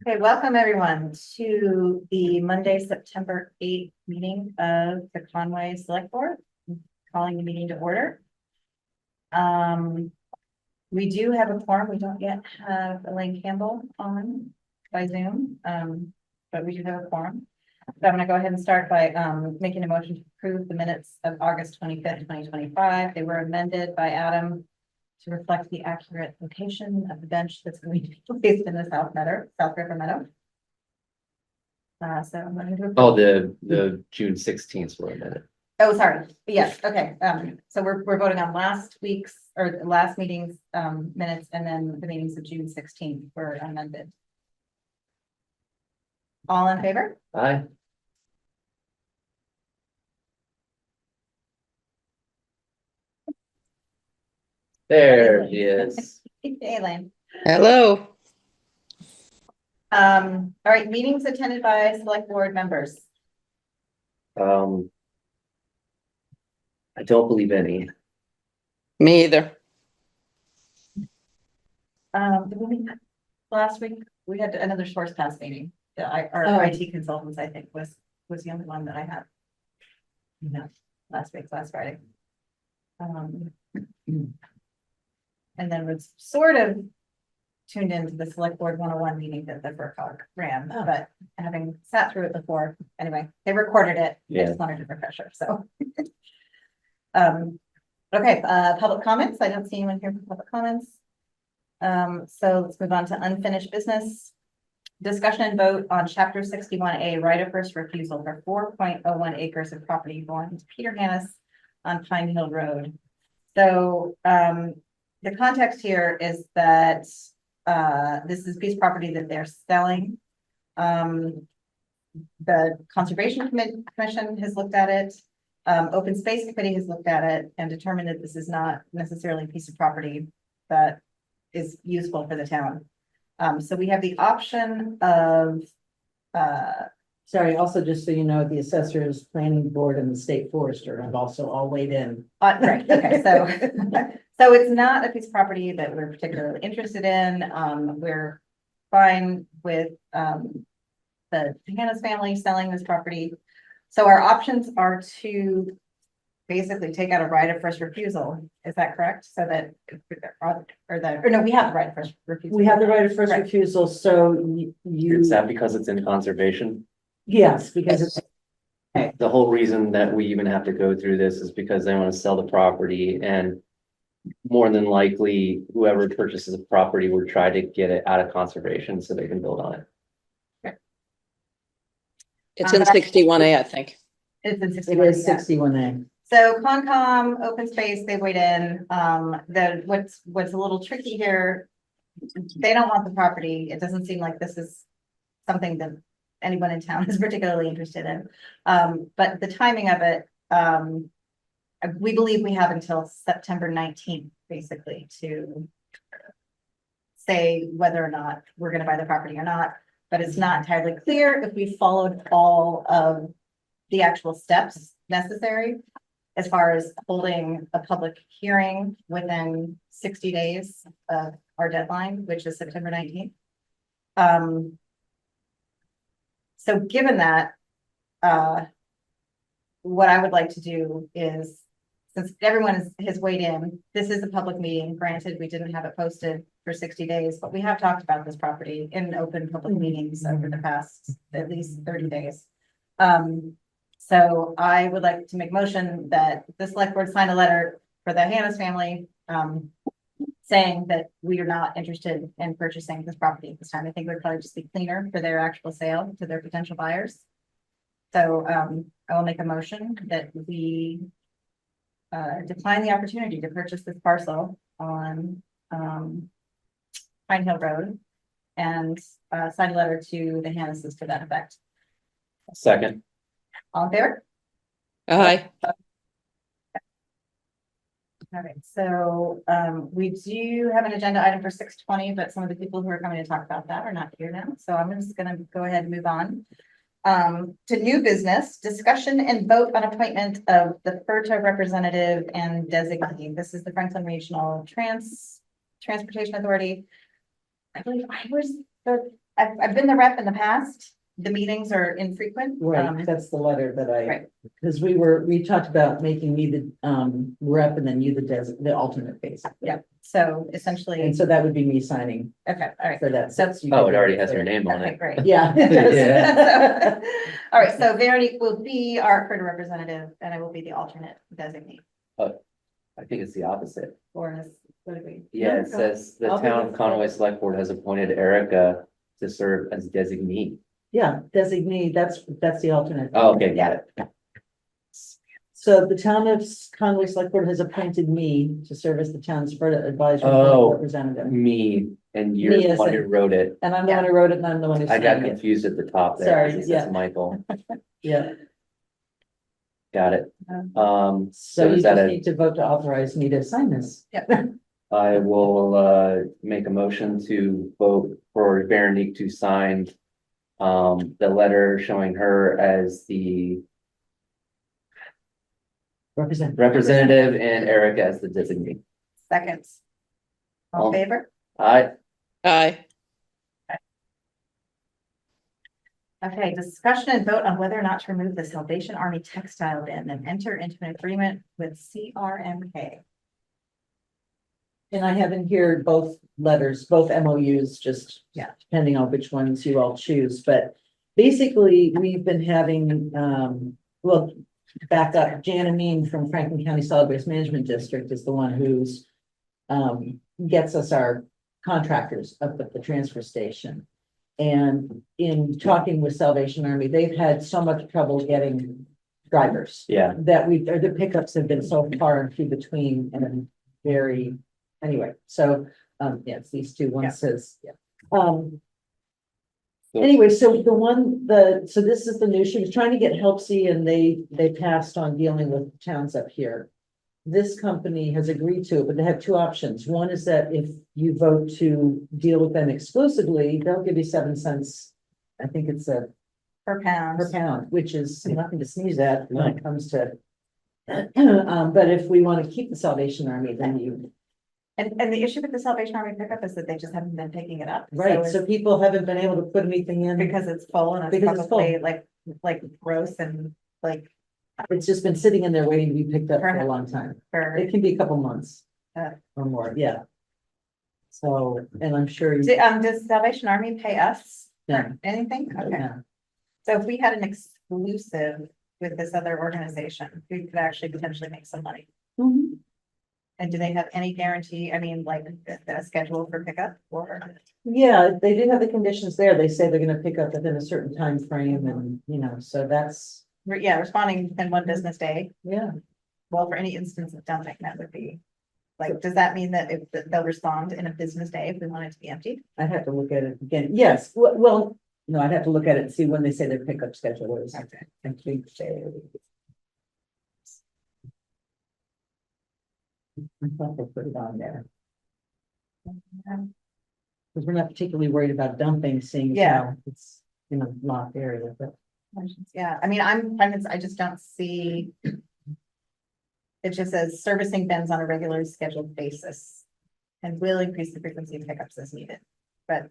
Okay, welcome everyone to the Monday, September 8th meeting of the Conway Selectboard. Calling the meeting to order. We do have a quorum. We don't yet have Elaine Campbell on by Zoom, but we do have a quorum. So I'm going to go ahead and start by making a motion to approve the minutes of August 25th, 2025. They were amended by Adam to reflect the accurate location of the bench that's going to be placed in the South River Meadow. So I'm going to. Oh, the June 16th were amended. Oh, sorry. Yes. Okay. So we're voting on last week's or last meeting's minutes, and then the meetings of June 16th were amended. All in favor? Aye. There he is. Hey, Elaine. Hello. All right, meetings attended by select board members. I don't believe any. Me either. Did we meet last week? We had another source pass meeting. Our Oh. IT consultants, I think, was the only one that I had. No, last Friday. And then was sort of tuned into the select board 101 meeting that the FERCog ran, but having sat through it before, anyway, they recorded it. I just wanted to refresher, so. Okay, public comments. I don't see anyone here for public comments. So let's move on to unfinished business. Discussion and vote on chapter 61A, right of first refusal for 4.01 acres of property belonging to Peter Hannis on Pine Hill Road. So, the context here is that this is a piece of property that they're selling. The Conservation Commission has looked at it. Open Space Committee has looked at it and determined that this is not necessarily a piece of property that is useful for the town. So we have the option of Sorry, also just so you know, the assessors, planning board and the state forester have also all weighed in. right, okay, so so it's not a piece of property that we're particularly interested in. We're fine with the Hannis family selling this property. So our options are to basically take out a right of first refusal. Is that correct? So that or no, we have the right of first refusal. We have the right of first Right. refusal, so you, Is that because it's in conservation? yes, because it's, The whole reason that we even have to go through this is because they want to sell the property, and more than likely, whoever purchases the property would try to get it out of conservation so they can build on it. It's in 61A, I think. It's in it 61. is 61A. So Concom, Open Space, they weighed in. What's a little tricky here, they don't want the property. It doesn't seem like this is something that anyone in town is particularly interested in. But the timing of it, we believe we have until September 19th, basically, to say whether or not we're going to buy the property or not. But it's not entirely clear if we followed all of the actual steps necessary as far as holding a public hearing within 60 days of our deadline, which is September 19th. So given that, what I would like to do is, since everyone has weighed in, this is a public meeting. Granted, we didn't have it posted for 60 days, but we have talked about this property in open public meetings over the past at least 30 days. So I would like to make motion that the select board sign a letter for the Hannis family, saying that we are not interested in purchasing this property at this time. I think it would probably just be cleaner for their actual sale to their potential buyers. So I will make a motion that we decline the opportunity to purchase this parcel on Pine Hill Road and sign a letter to the Hannises to that effect. Second. All in favor? Aye. All right, so we do have an agenda item for 6:20, but some of the people who are coming to talk about that are not here now. So I'm just going to go ahead and move on to new business, discussion and vote on appointment of the FERTA representative and designee. This is the Franklin Regional Transportation Authority. I believe I was the I've been the rep in the past. The meetings are infrequent. Right, that's the letter that I, Right. because we talked about making me the rep and then you the alternate basically. Yeah, so essentially, And so that would be me signing okay, all right. for that. So- Oh, it already has your name on Okay, it. great. Yeah. it does. Yeah. All right, so Veronique will be our current representative and I will be the alternate designee. I think it's the opposite. Or is, what do we? Yeah, it No, says the I'll be town the- of Conway Select Board has appointed Erica to serve as designee. Yeah, designee, that's the alternate. Oh, okay, got it. So the town of Conway Select Board has appointed me to serve as the town's further advisory Oh. representative. Me, and Me you're the as one a- who wrote it. And I'm the one who wrote it and I'm the one who I got signed it. confused at the top there. Sorry, 'cause it yeah. says Michael, Yeah, got it. so So you is that just a, need to vote to authorize me to sign this. I will, make a motion to vote for Veronique to sign the letter showing her as the representative and Erica as the designee. Seconds. All in favor? Aye. Aye. Okay, discussion and vote on whether or not to remove the Salvation Army textile bin and enter into an agreement with CRMK. And I have in here both letters, both MOUs, just Yeah. depending on which ones you all choose, but basically, we've been having, well, back up, Jan Amin from Franklin County Solid Waste Management District is the one who's gets us our contractors up at the transfer station. And in talking with Salvation Army, they've had so much trouble getting drivers Yeah, that or the pickups have been so far and few between and very, anyway, so, yeah, it's these two, one Yeah. says, yeah. Anyway, so so this is the new, she was trying to get Helpsy and they passed on dealing with towns up here. This company has agreed to it, but they have two options. One is that if you vote to deal with them exclusively, they'll give you 7 cents. I think it's Per pound. per pound, which is nothing to sneeze at when it comes to. But if we want to keep the Salvation Army, then you, And the issue with the Salvation Army pickup is that they just haven't been picking it up. right, it's so people haven't been able to put anything in. because it's full and it's Because it's probably like gross and like It's just been sitting in there waiting to be picked up for a Perhaps. long time. for. It can be a couple months. Uh. Or more, yeah. So, and I'm sure. Does Salvation Army pay us Yeah. for anything? Okay, Yeah. so if we had an exclusive with this other organization, we could actually potentially make some money. Mhm. And do they have any guarantee, I mean, like a schedule for pickup or? Yeah, they do have the conditions there. They say they're gonna pick up within a certain time frame, and, so that's, Yeah, responding within one business day. yeah. Well, for any instance of dumping, that would be, like, does that mean that if they'll respond in a business day if we want it to be emptied? I'd have to look at it again. Yes, well, no, I'd have to look at it and see when they say their pickup schedule is. Okay. I think I thought they put it on there, because we're not particularly worried about dumping, seeing as Yeah. how it's in a locked area, but. Yeah, I mean, I just don't see. It just says servicing bins on a regularly scheduled basis. And will increase the frequency of pickups as needed. But,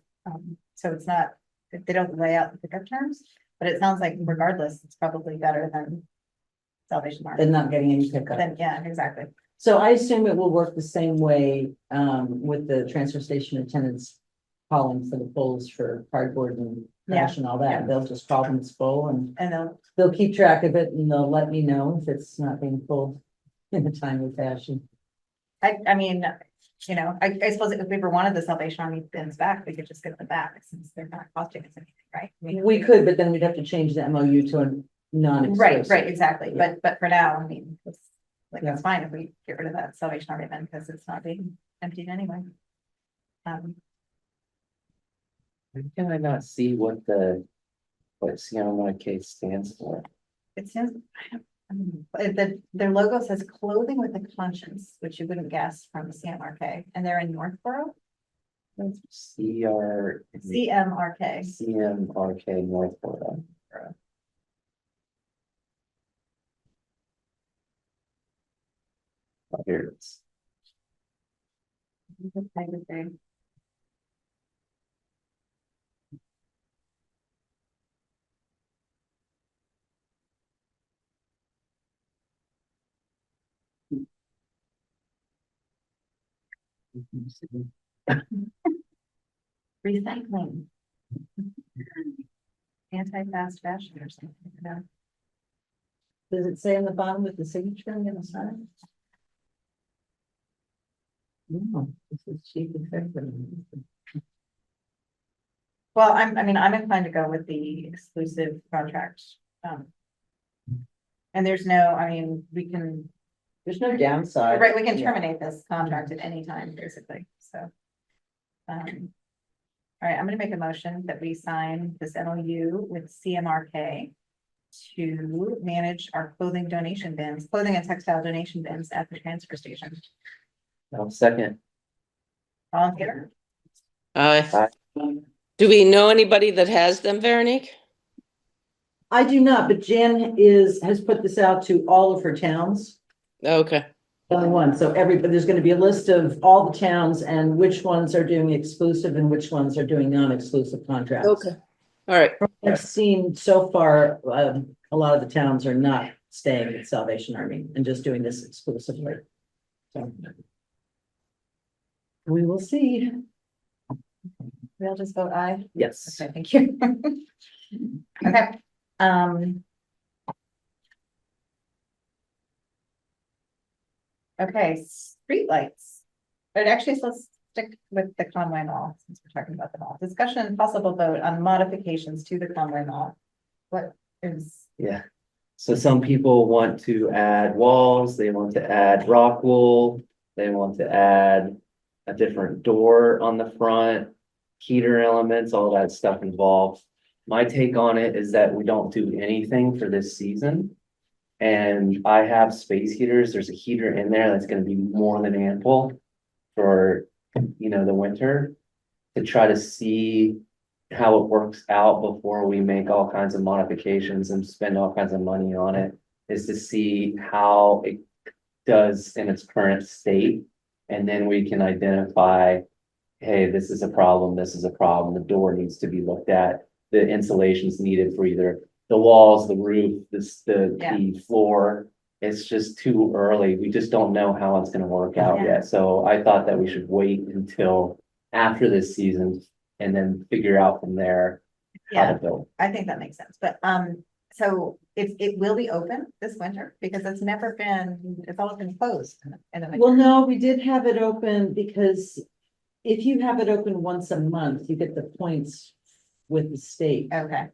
so it's not, they don't lay out the pickup terms, but it sounds like regardless, it's probably better than Salvation Army. And not getting any pickup. Then, yeah, exactly. So I assume it will work the same way with the transfer station attendants calling for the pulls for cardboard and trash and all that. yeah. They'll just call them it's full and And they'll keep track of it and they'll let me know if it's not being pulled in a timely fashion. I mean, I suppose if we ever wanted the Salvation Army bins back, we could just get them back since they're not costing us anything, right? We could, but then we'd have to change the MOU to a non-exclusive. Right, exactly. Yeah. But for now, I mean, it's like, Yeah. it's fine if we get rid of that Salvation Army bin because it's not being emptied anyway. can I not see what CMYK stands for? It says, their logo says clothing with a conscience, which you wouldn't guess from CMRK, and they're in Northborough, CMRK. CMRK Northborough. Oh, here it is. Recycling. Anti-fast fashion or something. No. Does it say on the bottom with the signature on the other side? No, this is chief executive. Well, I'm inclined to go with the exclusive contract. And there's no, we can, There's no downside. right, we can Yeah. terminate this contract at any time, basically, so. All right, I'm gonna make a motion that we sign this MOU with CMRK to manage our clothing and textile donation bins at the transfer station. Second. All in favor? Aye. Do we know anybody that has them, Veronique? I do not, but Jan has put this out to all of her towns. Okay, Only one, so everybody, there's gonna be a list of all the towns and which ones are doing exclusive and which ones are doing non-exclusive contracts. okay, all right, I've seen so far, a lot of the towns are not staying with Salvation Army and just doing this exclusively. So. We will see. We'll just vote aye. Yes. Okay, thank you. Okay, okay, streetlights. But actually, so let's stick with the Conway Mall, since we're talking about the mall. Discussion and possible vote on modifications to the Conway Mall. What is, Yeah. So some people want to add walls, they want to add rock wool, they want to add a different door on the front, heater elements, all that stuff involved. My take on it is that we don't do anything for this season. And I have space heaters. There's a heater in there that's gonna be more than ample for, the winter to try to see how it works out before we make all kinds of modifications and spend all kinds of money on it, is to see how it does in its current state. And then we can identify, hey, this is a problem, the door needs to be looked at, the insulation's needed for either the walls, the roof, the floor. It's just too early. We just don't know how it's gonna work out Yeah. yet. So I thought that we should wait until after this season and then figure out from there how yeah, to build. I think that makes sense, but, so it will be open this winter, because it's always been closed. In the winter. Well, no, we did have it open because if you have it open once a month, you get the points with the state. Okay,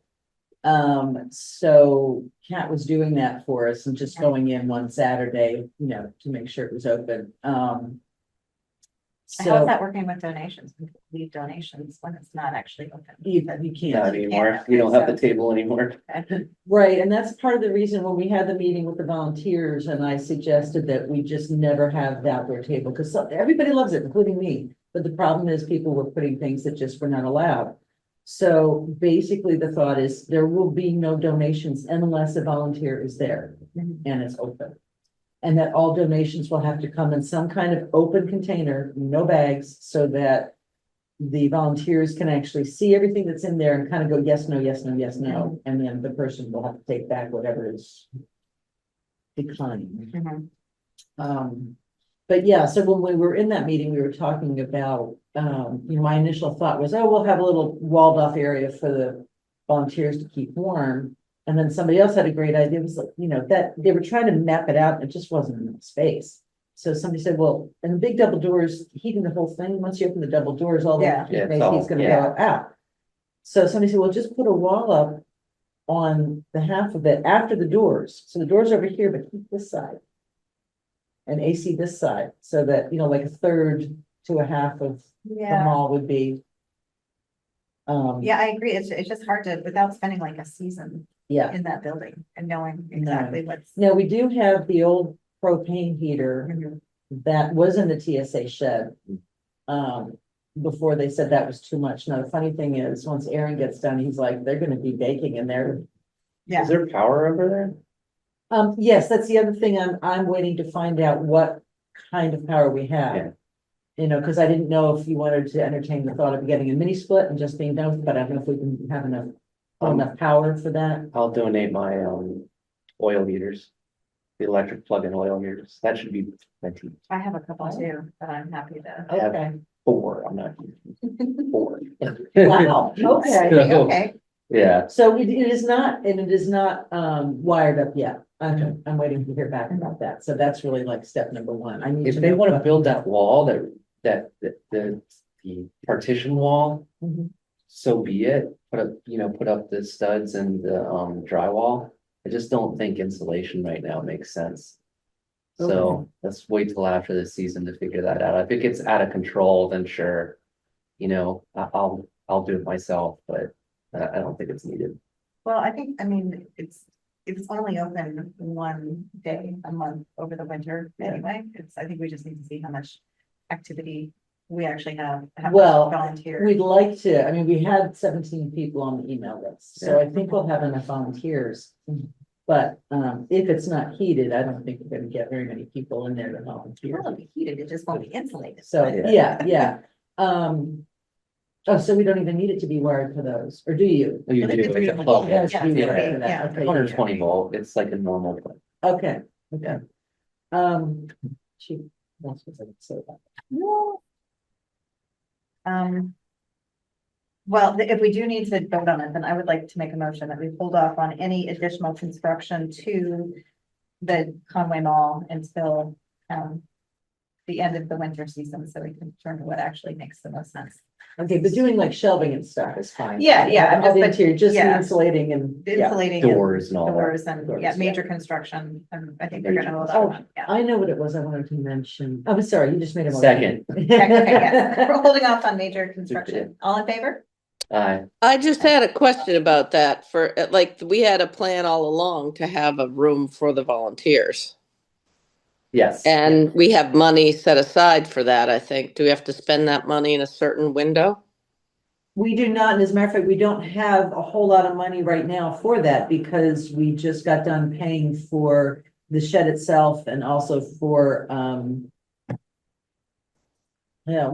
So Kat was doing that for us and just going in one Saturday, to make sure it was open. how's So that working with donations? We leave donations when it's not actually open. you Not can't. anymore. We don't have the table anymore. Right, and that's part of the reason when we had the meeting with the volunteers and I suggested that we just never have the outdoor table, because everybody loves it, including me. But the problem is people were putting things that just were not allowed. So basically the thought is there will be no donations unless a volunteer is there and it's open. And that all donations will have to come in some kind of open container, no bags, so that the volunteers can actually see everything that's in there and kind of go, yes, no, yes, no, yes, no. And then the person will have to take back whatever is declining. Mhm. But yeah, so when we were in that meeting, we were talking about, my initial thought was, oh, we'll have a little walled off area for the volunteers to keep warm. And then somebody else had a great idea. It was like, that they were trying to map it out. And it just wasn't enough space. So somebody said, well, and the big double doors, heating the whole thing, once you open the double doors, all the Yeah. Yeah, it's AC all- is gonna yeah. go out. So somebody said, well, just put a wall up on the half of it after the doors. So the doors over here, but keep this side. And AC this side, so that, like a third to a half of the Yeah, mall would be. yeah, I agree. It's just hard to, without spending like a season Yeah, in that building and knowing exactly what's. now we do have the old propane heater Mhm. that was in the TSA shed. Before they said that was too much. Now, the funny thing is, once Aaron gets done, he's like, they're gonna be baking in there. Yeah, Is there power over there? Yes, that's the other thing. I'm waiting to find out what kind of power we have. Yeah. Because I didn't know if you wanted to entertain the thought of getting a mini split and just being done, but I don't know if we can have enough power for that. I'll donate my oil heaters. the electric plug-in oil meters. That should be plenty. I have a couple too, but I'm happy to. I have Okay, 4, I'm not using 4. wow, okay. Okay, Yeah, So it is not, and it is not, wired up yet. I'm waiting to hear back about that. So that's really like step number one. I need if to they know wanna what- build that wall, the partition wall, Mhm. so be it. Put up the studs and the drywall. I just don't think insulation right now makes sense. Okay. So let's wait till after the season to figure that out. If it gets out of control, then sure. I'll do it myself, but I don't think it's needed. well, I mean, it's only open one day a month over the winter anyway. I think we just need to see how much activity we actually have. How much Well, volunteer. We'd like to, I mean, we had 17 people on the email list, so I think we'll have enough volunteers. But if it's not heated, I don't think we're gonna get very many people in there to volunteer. It won't be heated, it just won't be insulated. So, Yeah. yeah. Oh, so we don't even need it to be wired for those, or do you? You I think do, it's it's a really- plug. It has to be Yeah, wired yeah, for that. yeah. Okay, 120 volt, it's like a normal plug. Okay, okay. She, that's what I would say about No. Well, if we do need to vote on it, then I would like to make a motion that we hold off on any additional construction to the Conway Mall until the end of the winter season, so we can determine what actually makes the most sense. that. Okay, but doing like shelving and stuff is fine. Yeah, yeah, I'm All the just- interior, just the yeah. insulating and, The yeah. insulating and Doors and all that. doors and, Doors, yeah, yeah. major construction, I think they're gonna hold Oh, on, yeah. I know what it was I wanted to mention. I'm sorry, you just made a motion. Second, Okay, yeah, we're holding off on major construction. All in favor? I just had a question about that for, like, we had a plan all along to have a room for the volunteers. yes. And we have money set aside for that, I think. Do we have to spend that money in a certain window? We do not, and as a matter of fact, we don't have a whole lot of money right now for that because we just got done paying for the shed itself and also for, oh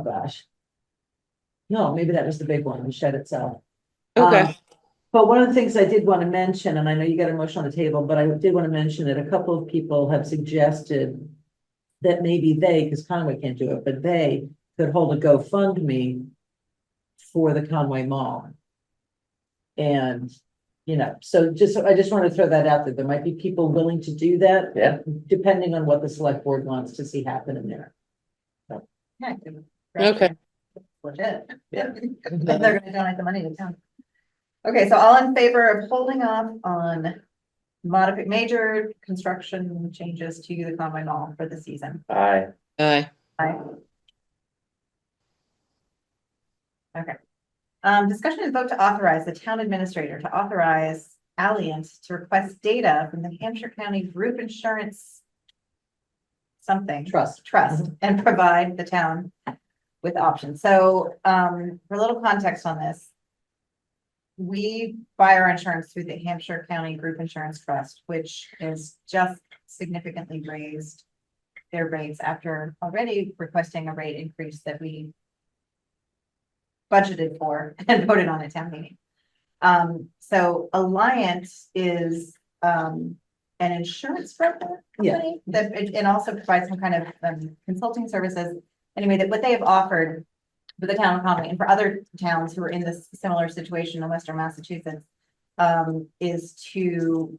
gosh. No, maybe that was the big one, the shed itself. Okay. But one of the things I did want to mention, and I know you got a motion on the table, but I did want to mention that a couple of people have suggested that maybe they, because Conway can't do it, but they could hold a GoFundMe for the Conway Mall. And, so I just want to throw that out there. There might be people willing to do that. Yeah. Depending on what the select board wants to see happen in there. Yeah. Okay. Legit. Yeah. They're gonna donate the money to town. Okay, so all in favor of holding off on major construction changes to the Conway Mall for the season? Aye. Aye. Aye. Okay. Discussion and vote to authorize the town administrator to authorize Alliant to request data from the Hampshire County Group Insurance Trust. and provide the town with options. So, for a little context on this, we buy our insurance through the Hampshire County Group Insurance Trust, which is just significantly raised their rates after already requesting a rate increase that we budgeted for and voted on at town meeting. So Alliant is an insurance broker company that it also provides some kind of consulting services. Anyway, that what they have offered for the town of Conway and for other towns who are in this similar situation in Western Massachusetts is to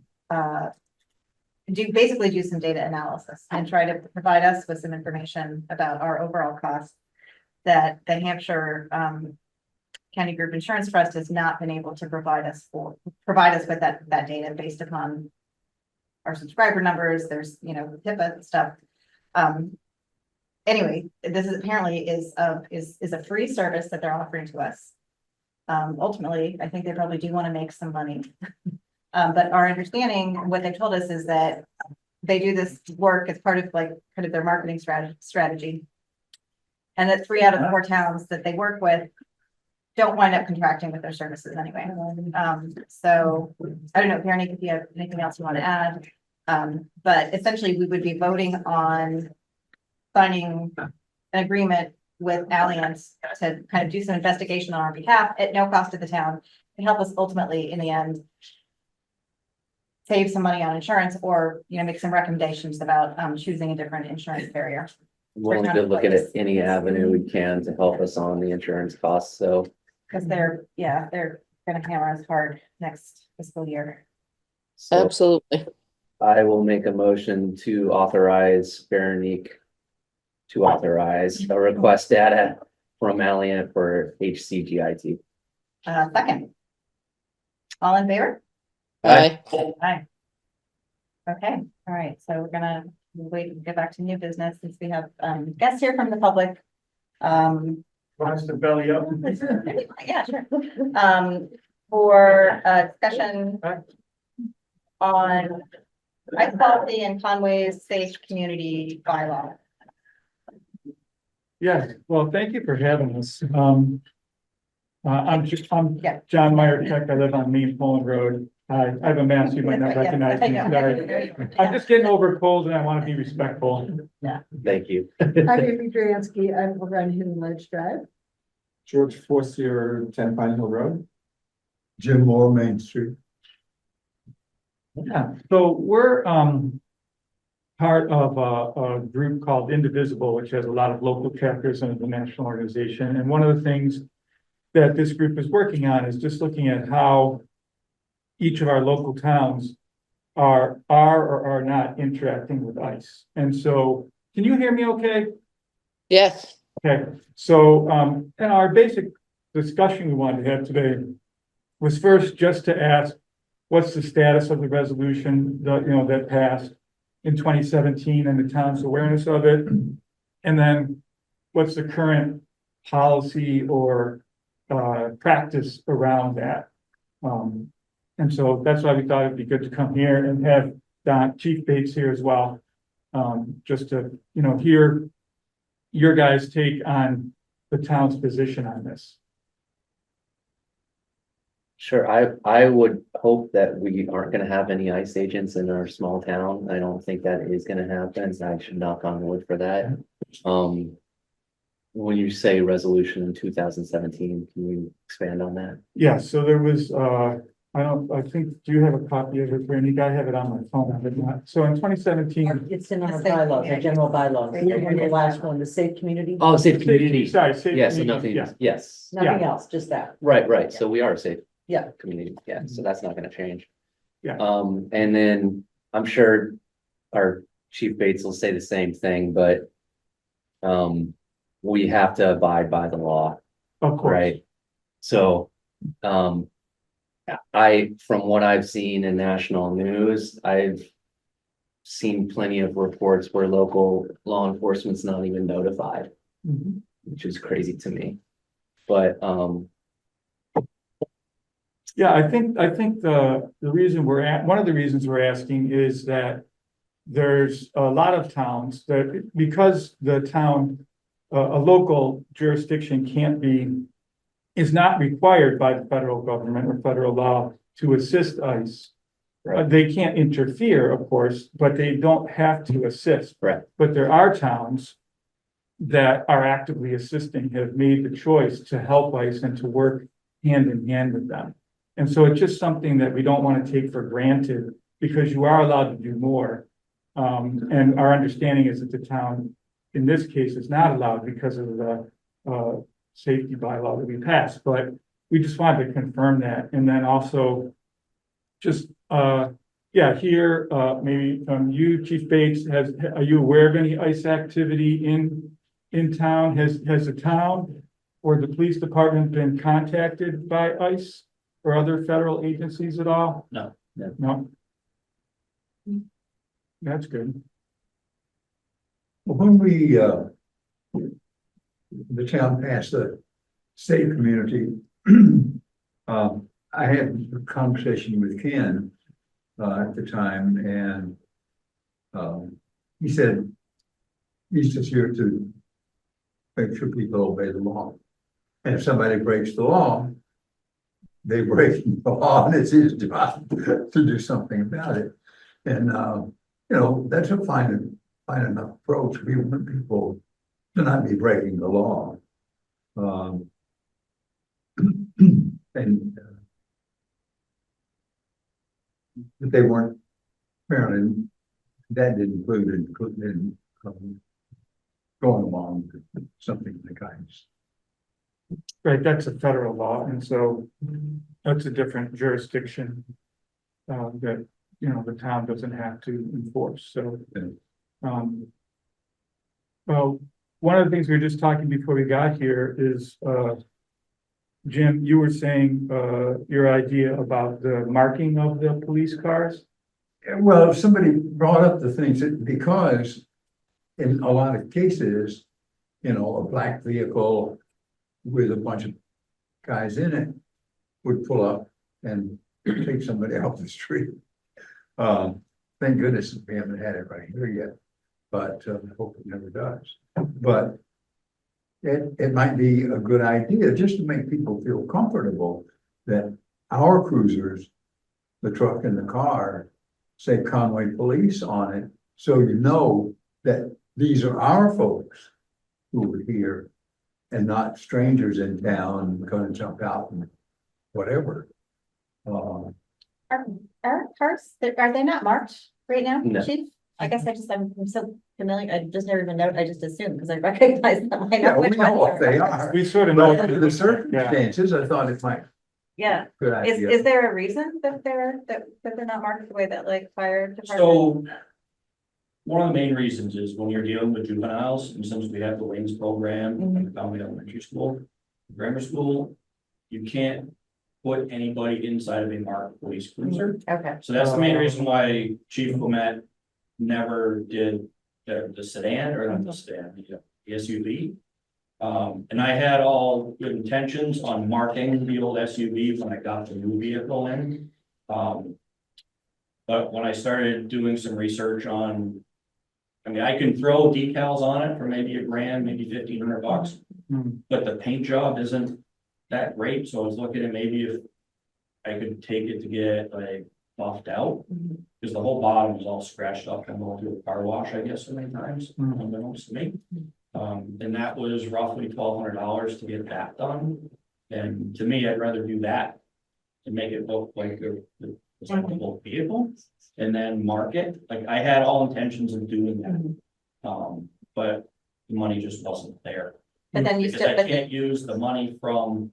basically do some data analysis and try to provide us with some information about our overall costs that the Hampshire County Group Insurance Trust has not been able to provide us with that data based upon our subscriber numbers. There's, HIPAA stuff. Anyway, this is apparently is a free service that they're offering to us. Ultimately, I think they probably do want to make some money. But our understanding, what they've told us is that they do this work as part of their marketing strategy. And that 3 out of 4 towns that they work with don't wind up contracting with their services anyway. So I don't know, Karen, if you have anything else you want to add. But essentially we would be voting on signing an agreement with Allianz to kind of do some investigation on our behalf at no cost to the town and help us ultimately in the end save some money on insurance or, make some recommendations about, choosing a different insurance carrier. Willing to look at any avenue we can to help us on the insurance costs, so. Because they're gonna hammer us hard next fiscal year. So Absolutely. I will make a motion to authorize Veronique to authorize a request data from Alliant for HCGIT. Second. All in favor? Aye. Aye. Okay, all right, so we're gonna wait and get back to new business since we have guests here from the public. Wants to belly up. Yeah, sure. For a discussion on ice policy and Conway's safe community bylaw. Yes, well, thank you for having us. I'm Yeah. John Meyer Tech. I live on Main Poland Road. I have a mask you might not recognize me. Sorry. I'm just getting over a cold and I want to be respectful. Thank you. I'm Amy Dransky. I'm over on Hidden Ledge Drive. George Forcier, 10 Pine Hill Road. Jim Moore, Main Street. Yeah, so we're part of a group called Indivisible, which has a lot of local chapters and the national organization. And one of the things that this group is working on is just looking at how each of our local towns are or are not interacting with ICE. And so, can you hear me okay? Yes. Okay, so and our basic discussion we wanted to have today was first just to ask, what's the status of the resolution that, that passed in 2017 and the town's awareness of it? And then what's the current policy or practice around that? And so that's why we thought it'd be good to come here and have Chief Bates here as well. Just to, hear your guys' take on the town's position on this. Sure, I would hope that we aren't gonna have any ICE agents in our small town. I don't think that is gonna happen, so I should knock on wood for that. When you say resolution in 2017, can you expand on that? Yeah, so there was, I think, do you have a copy of it, Brandy? I have it on my phone, but not. So in 2017. It's in our The safe bylaws, our general bylaws. community. And the last one, the safe community, Oh, safe community. Sorry, safe Yes, so community, nothing, yeah. yes, nothing else, just that. right, so we are a safe. Yeah. Community, yeah, so that's not gonna change. Yeah. And then I'm sure our Chief Bates will say the same thing, but we have to abide by the law, Of course. right? So, from what I've seen in national news, I've seen plenty of reports where local law enforcement's not even notified, Mhm. which is crazy to me. But, Yeah, I think the reason one of the reasons we're asking is that there's a lot of towns that, because the town, a local jurisdiction is not required by the federal government or federal law to assist ICE. Right. They can't interfere, of course, but they don't have to assist. Right. But there are towns that are actively assisting, have made the choice to help ICE and to work hand in hand with them. And so it's just something that we don't want to take for granted because you are allowed to do more. And our understanding is that the town, in this case, is not allowed because of the safety bylaw that we passed. But we just wanted to confirm that. And then also just, here, maybe you, Chief Bates, are you aware of any ICE activity in town? Has the town or the police department been contacted by ICE or other federal agencies at all? No. No? That's good. When the town passed the safe community, I had a conversation with Ken at the time, and he said he's just here to make sure people obey the law. And if somebody breaks the law, they break the law, and it's his job to do something about it. And that's a fine enough approach. We want people to not be breaking the law. But they weren't, apparently, that didn't include, going along with something like guys. Right, that's a federal law, and so that's a different jurisdiction. That, you know, the town doesn't have to enforce, so. Yeah. Well, one of the things we were just talking before we got here is, Jim, you were saying, your idea about the marking of the police cars. Well, if somebody brought up the things that, because in a lot of cases, you know, a black vehicle with a bunch of guys in it would pull up and take somebody off the street. Thank goodness we haven't had it right here yet, but I hope it never does. But it might be a good idea just to make people feel comfortable that our cruisers, the truck and the car, say Conway Police on it, so you know that these are our folks who are here and not strangers in town gonna jump out and whatever. Are cars, are they not marked right now, No. Chief? I guess I'm so familiar, I just never even know, I just assumed because I recognize them. I Yeah, know we which know ones what they are, We sort of know. but under the circumstances, I thought it might. Yeah, Good is idea. there a reason that they're not marked the way that like fire department? So one of the main reasons is when you're dealing with juveniles, and since we have the wings program, in the Conway Elementary School, grammar school, you can't put anybody inside of a marked police cruiser. Okay, So that's the main reason why Chief Clement never did the sedan, or not the sedan, the SUV. And I had all good intentions on marking the old SUV when I got the new vehicle in. But when I started doing some research on, I mean, I can throw decals on it for maybe $1,000, maybe $1,500, but the paint job isn't that great, so I was looking at maybe if I could take it to get like buffed out, because the whole bottom is all scratched up and going through a car wash, I guess, so many times, unbeknownst to me. And that was roughly $1,200 to get that done. And to me, I'd rather do that to make it look like a presentable vehicle and then mark it. Like I had all intentions of doing that. But the money just wasn't there. but then you Because still, I can't use the money from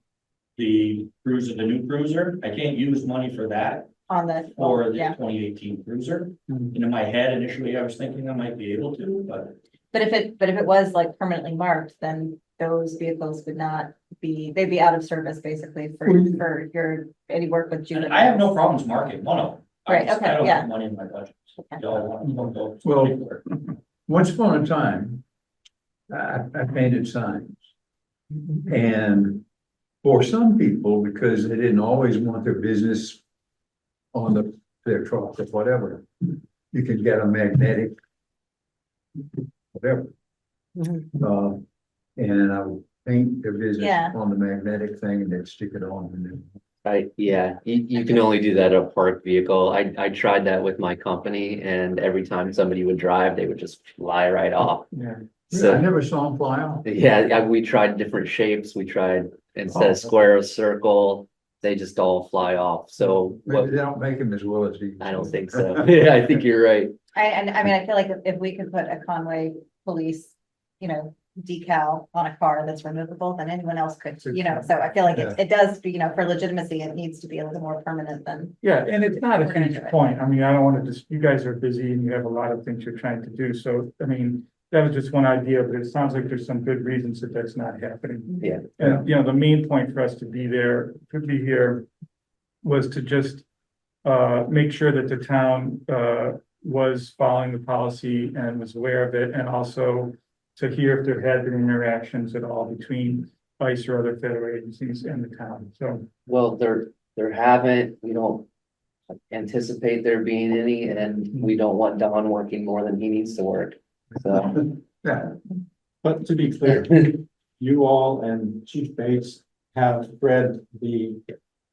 the cruiser, the new cruiser. I can't use money for that on the, or the yeah, 2018 cruiser. And in my head, initially, I was thinking I might be able to, but but if it was like permanently marked, then those vehicles would not be, they'd be out of service basically for your, any work with and juveniles. I have no problems marking one of them. Right, okay, I don't yeah. have money in my budget. So Okay. y'all want to go Well- pay for it. Once upon a time, I painted signs. And for some people, because they didn't always want their business on their truck or whatever, you can get a magnetic, whatever. And I would paint their business Yeah. on the magnetic thing and then stick it on and then. Right, yeah, you can only do that on a parked vehicle. I tried that with my company and every time somebody would drive, they would just fly right off. Yeah. I So, never saw them fly off. yeah, we tried different shapes. We tried instead Oh. of square or circle, they just all fly off. So Maybe what, they don't make them as well as these. I don't think so. Yeah, I think you're right. I mean, I feel like if we could put a Conway police, decal on a car that's removable, then anyone else could, so I feel like it does, for legitimacy, it needs to be a little more permanent than. Yeah, and it's not a We're gonna huge do it. point. I mean, I don't want to just, you guys are busy and you have a lot of things you're trying to do. So, I mean, that was just one idea, but it sounds like there's some good reasons that that's not happening. Yeah. And, the main point for us to be here was to just make sure that the town was following the policy and was aware of it, and also to hear if there had been interactions at all between ICE or other federal agencies and the town. So, Well, there haven't, we don't anticipate there being any, and we don't want Don working more than he needs to work. So. Yeah, But to be clear, you all and Chief Bates have read the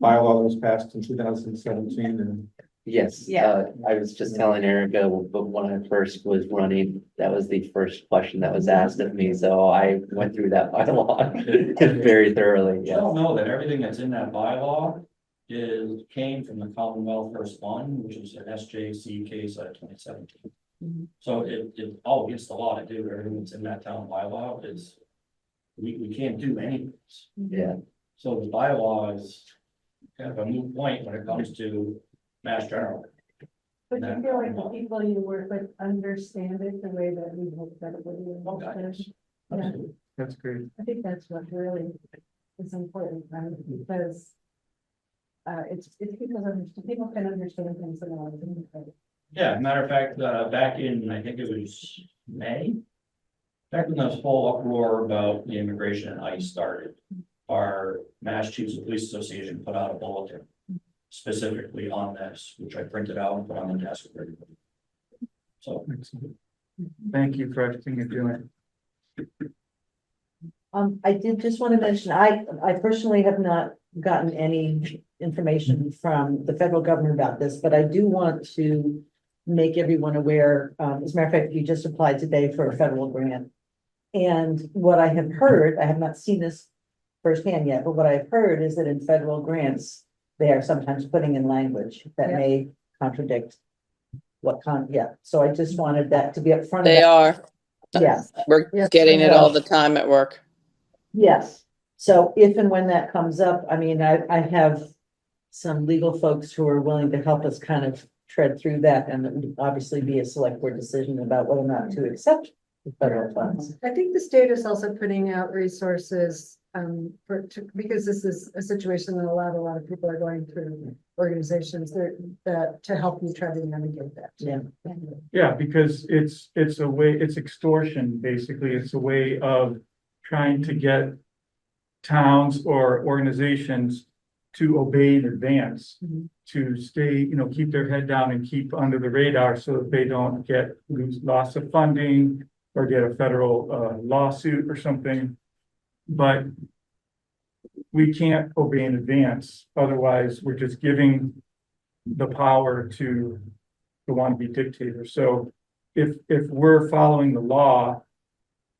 bylaw that was passed in 2017 and. Yes, Yeah. I was just telling Erica, but when I first was running, that was the first question that was asked of me, so I went through that bylaw very thoroughly, I yeah. don't know that everything that's in that bylaw came from the Commonwealth First Fund, which is an SJC case out of 2017. So it all against the law to do everything that's in that town bylaw is, we can't do anything. Yeah. So the bylaw is kind of a moot point when it comes to Mass General. But you feel like the people you work with understand it the way that we hope that it would be. Okay. Yeah, That's great. I think that's what really is important, right? Because it's because people can understand things in a lot of different ways. Yeah, matter of fact, back in, I think it was May. Back when this whole uproar about the immigration and ICE started, our Massachusetts Police Association put out a bulletin specifically on this, which I printed out and put on the desk for everybody. So, Excellent. Thank you for everything you're doing. I did just want to mention, I personally have not gotten any information from the federal government about this, but I do want to make everyone aware, as a matter of fact, you just applied today for a federal grant. And what I have heard, I have not seen this firsthand yet, but what I've heard is that in federal grants, they are sometimes putting in language that Yeah. may contradict so I just wanted that to be upfront. They are. Yeah. We're Yes, getting they it are. all the time at work. Yes, so if and when that comes up, I mean, I have some legal folks who are willing to help us kind of tread through that, and it would obviously be a select board decision about whether or not to accept the federal funds. I think the state is also putting out resources because this is a situation that a lot of people are going through, organizations that to help you try to navigate that. Yeah. Yeah, because it's a way, it's extortion, basically. It's a way of trying to get towns or organizations to obey in advance, to stay, keep their head down and keep under the radar so that they don't lose loss of funding or get a federal lawsuit or something. But we can't obey in advance. Otherwise, we're just giving the power to the wannabe dictator. So if we're following the law,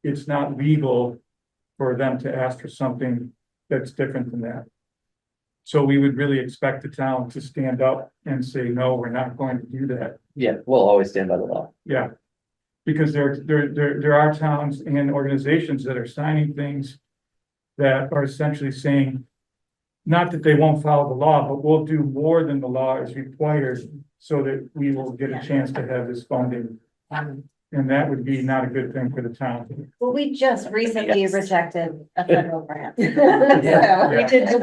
it's not legal for them to ask for something that's different than that. So we would really expect the town to stand up and say, no, we're not going to do that. Yeah, we'll always stand by the law. Yeah. Because there are towns and organizations that are signing things that are essentially saying, not that they won't follow the law, but we'll do more than the law is required so that we will get a chance to have this funding. And that would be not a good thing for the town. Well, we just recently Yes. rejected a federal grant. We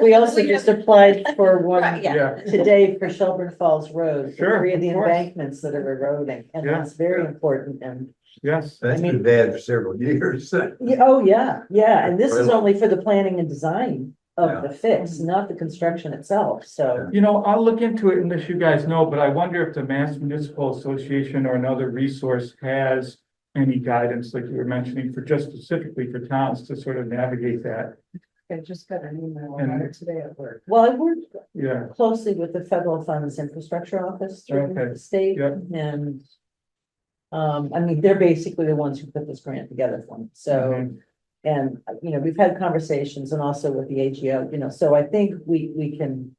we also just applied for one Right, yeah. Yeah, today for Shelburne Falls Road, Sure, three of the of course. embankments that are eroding, and Yeah. that's very important, and yes, That's I mean- been bad for several years. yeah, and this is Well- only for the planning and design Yeah. of the fix, not the construction itself, so. I'll look into it unless you guys know, but I wonder if the Mass Municipal Association or another resource has any guidance, like you were mentioning, for just specifically for towns to sort of navigate that. I just got an email about it today at work. Well, I worked Yeah, closely with the Federal Funds Infrastructure Office through Okay. the state, Yep. and I mean, they're basically the ones who put this grant together for me, so. Mhm. And, we've had conversations and also with the AGO, so I think we can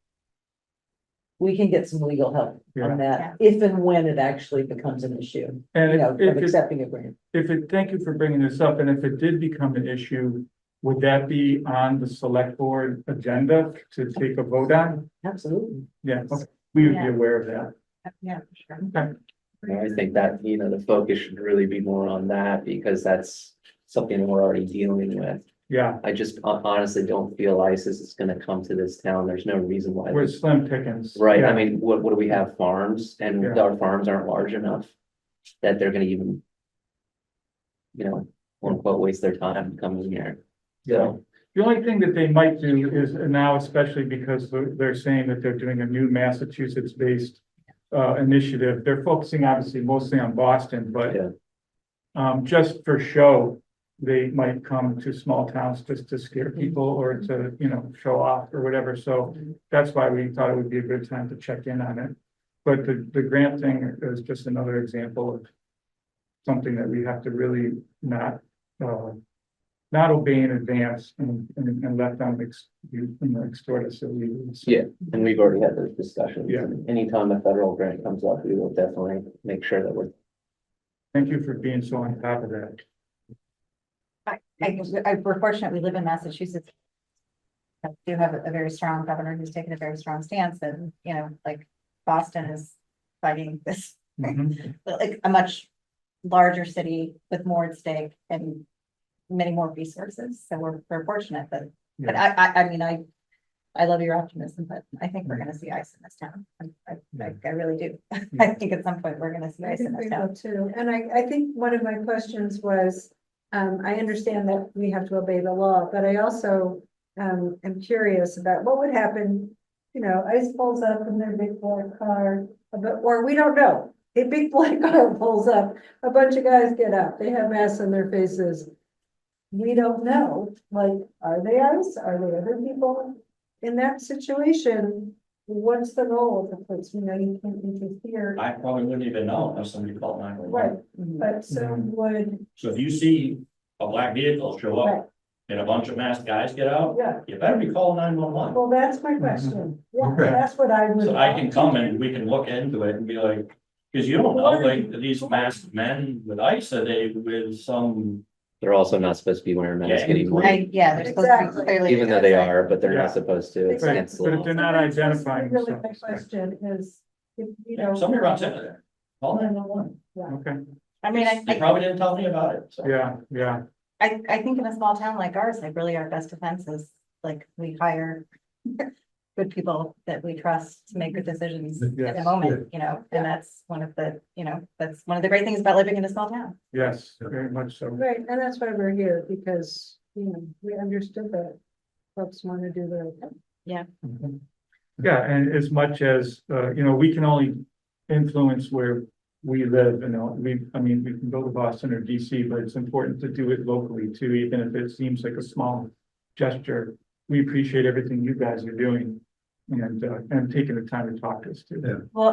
get some legal help Yeah. on that, if and when it actually becomes an issue, and of if accepting a grant. thank you for bringing this up, and if it did become an issue, would that be on the select board agenda to take a vote on? Absolutely. Yeah, okay. We would be Yeah. aware of that. Yeah, sure. Okay. I think that, the focus should really be more on that because that's something we're already dealing with. Yeah, I just honestly don't feel ISIS is gonna come to this town. There's no reason why. we're slim pickings. Right, I Yeah. mean, what do we have? Farms, and Yeah. our farms aren't large enough that they're gonna even, quote unquote, waste their time coming here. So, The only thing that they might do is now, especially because they're saying that they're doing a new Massachusetts-based initiative. They're focusing obviously mostly on Boston, but Yeah. just for show, they might come to small towns just to scare people or to, show off or whatever. So that's why we thought it would be a good time to check in on it. But the grant thing is just another example of something that we have to really not not obey in advance and let them extort us illegally. So, Yeah, and we've already had those discussions. Yeah. Anytime a federal grant comes up, we will definitely make sure that we're. Thank you for being so on top of that. We're fortunate we live in Massachusetts. We do have a very strong governor who's taken a very strong stance, and, you know, like Boston is fighting this, Mhm. like a much larger city with more at stake and many more resources. So we're fortunate that, but I mean, I love your optimism, but I think we're gonna see ice in this town. I really do. I think at some point we're gonna see I ice in think this we town. will too. And I think one of my questions was, I understand that we have to obey the law, but I also am curious about what would happen. You know, ice pulls up in their big black car, or we don't know. A big black car pulls up, a bunch of guys get out, they have masks on their faces. We don't know, like, are they ice? Are they other people? In that situation, what's the role of the police? You know, you can't interfere. I probably wouldn't even know unless somebody called 911. Right, but so would, So if you see a black vehicle show right, up and a bunch of masked guys get out, yeah, you better be calling 911. well, that's my question. Yeah, Okay. that's what I would. So I can come and we can look into it and be like, because you don't know, like, these masked men with ice, are they with some, They're also not supposed to be wearing masks Yeah, anymore, Yeah, they're supposed to Exactly. be clearly. even though they are, but they're Yeah. not supposed to. It's Right, against the but if law. they're not So that's identifying Really, my themselves. question is, if you know. somebody runs into there, call 911. Okay, I mean, You probably didn't tell me about it, so. yeah, I think in a small town like ours, like really our best defense is like we hire good people that we trust to make good decisions in the Yes. moment, you know, and that's one of the, you know, that's one of the great things about living in a small town. yes, very much so. Right, and that's why we're here, because, you know, we understood that folks want to do the. Mhm. Yeah, and as much as, you know, we can only influence where we live, you know, I mean, we can go to Boston or DC, but it's important to do it locally too, even if it seems like a small gesture. We appreciate everything you guys are doing and taking the time to talk to us too. Yeah. Well,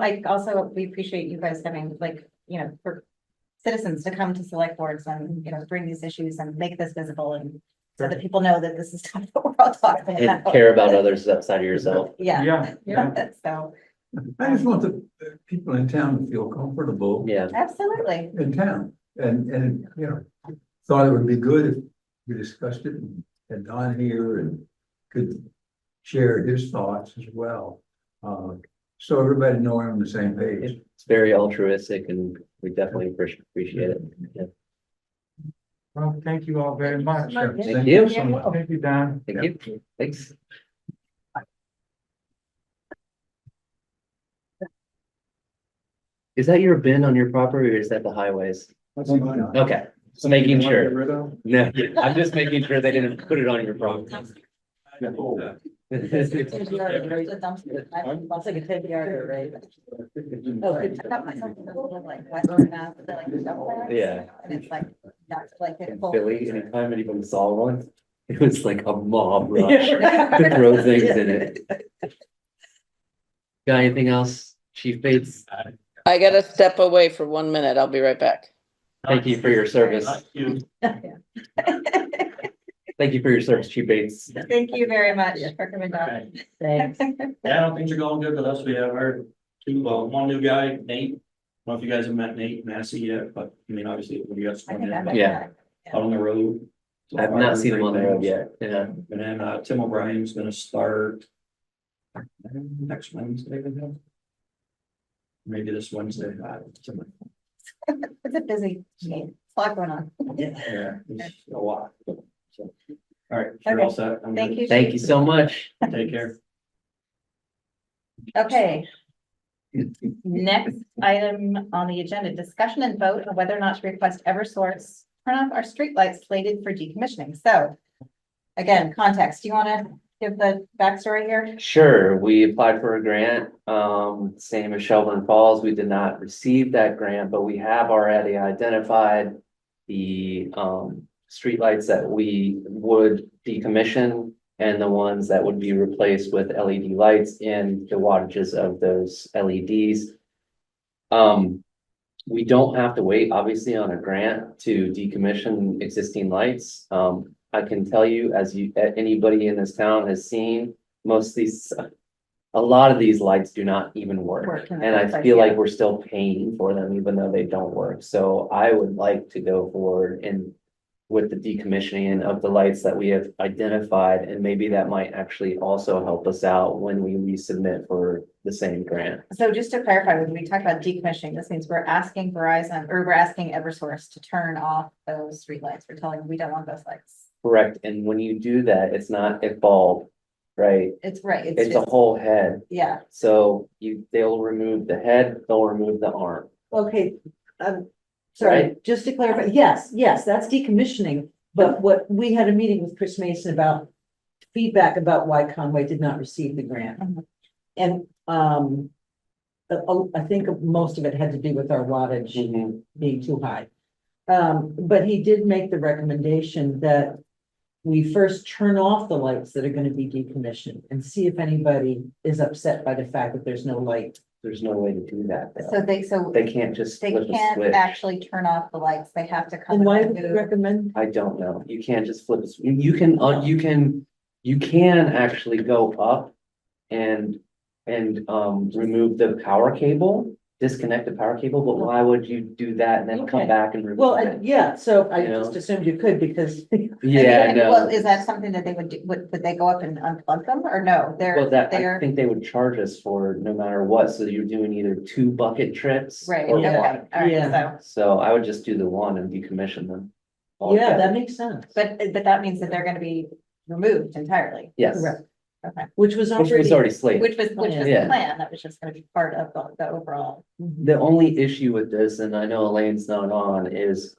we appreciate you guys having like, you know, for citizens to come to select boards and, you know, bring these issues and make this visible and so that people know that this is stuff that we're all talking And about. care about others outside of yourself. Yeah, Yeah, so, I just want the people in town to feel comfortable Yeah, absolutely. in town. And, you know, thought it would be good if we discussed it and had Don here and could share his thoughts as well. So everybody know we're on the same page. it's very altruistic and we definitely appreciate it. Yeah. well, thank you all very much. Thank you. Thank you. so much. Thank you, Don. Thank you. Thanks. Is that your bin on your property or is that the highways? Okay, so making sure. No, I'm just making sure they didn't put it on your property. It's a dumpster. It's like a 10-yarder, right? Oh, I got myself a little like Western Mass, but they're like double bags. Yeah. And it's like, that's like. In Philly, anytime anyone saw one, it was like a mob rush to throw things in it. Got anything else, Chief Bates? I gotta step away for 1 minute. I'll be right back. Thank you for your service. Thank you for your service, Chief Bates. Thank you very much for coming down. Okay. Thanks. Yeah, things are going good with us. We have our one new guy, Nate. I don't know if you guys have met Nate Massey yet, but I mean, obviously, we got I someone think in, I'm. but Yeah. out on the road. So I've far, not seen him on the great road things. yet. Yeah. And then Tim O'Brien's gonna start next Wednesday, I think. Maybe this Wednesday. Something. It's a busy meeting. It's a lot going on. Yeah, it's a lot. So, all right, you're all set. I'm Thank good. you. Thank you so much. Take care. Okay. Next item on the agenda, discussion and vote on whether or not to request Eversource turn off our streetlights slated for decommissioning. So again, context, do you want to give the backstory here? Sure, we applied for a grant, same as Shelburne Falls. We did not receive that grant, but we have already identified the streetlights that we would decommission and the ones that would be replaced with LED lights and the wattages of those LEDs. We don't have to wait, obviously, on a grant to decommission existing lights. I can tell you, as anybody in this town has seen, most of these, a lot of these lights do not even work. Work in the And I first place, feel like yeah. we're still paying for them even though they don't work. So I would like to go forward and with the decommissioning of the lights that we have identified, and maybe that might actually also help us out when we resubmit for the same grant. So just to clarify, when we talk about decommissioning, this means we're asking Verizon, or we're asking Eversource to turn off those streetlights. We're telling them we don't want those lights. Correct, and when you do that, it's not a bulb, right? It's right, it's It's a just, whole head. yeah, So they'll remove the head, they'll remove the arm. Okay, sorry, just to clarify, yes, that's decommissioning, but what, we had a meeting with Chris Mason about feedback about why Conway did not receive the grant. Mhm. And, I think most of it had to do with our wattage being too high. But he did make the recommendation that we first turn off the lights that are gonna be decommissioned and see if anybody is upset by the fact that there's no light. There's no way to do that. though. so They can't just they flip a can't switch. actually turn off the lights. They have to come. And why and would you remove- recommend? I don't know. You can't just flip a switch. You can actually go up and remove the power cable, disconnect the power cable, but why would you do that and then come Okay. back and remove Well, it? yeah, so I You know? just assumed you could because, Yeah, I mean, well, no. is that something that they would do? Would they go up and unplug them or no? Well, I They're, think they would charge us for no matter what. So you're doing either 2 bucket trips. right, or okay, Yeah, all right, yeah. so, So I would just do the one and decommission them. yeah, altogether. that makes sense. but that means that they're gonna be removed entirely, Yes, Correct. okay. Which was which was already slated. Which was the Yeah. plan. That was just gonna be part of the overall. The only issue with this, and I know Elaine's not on, is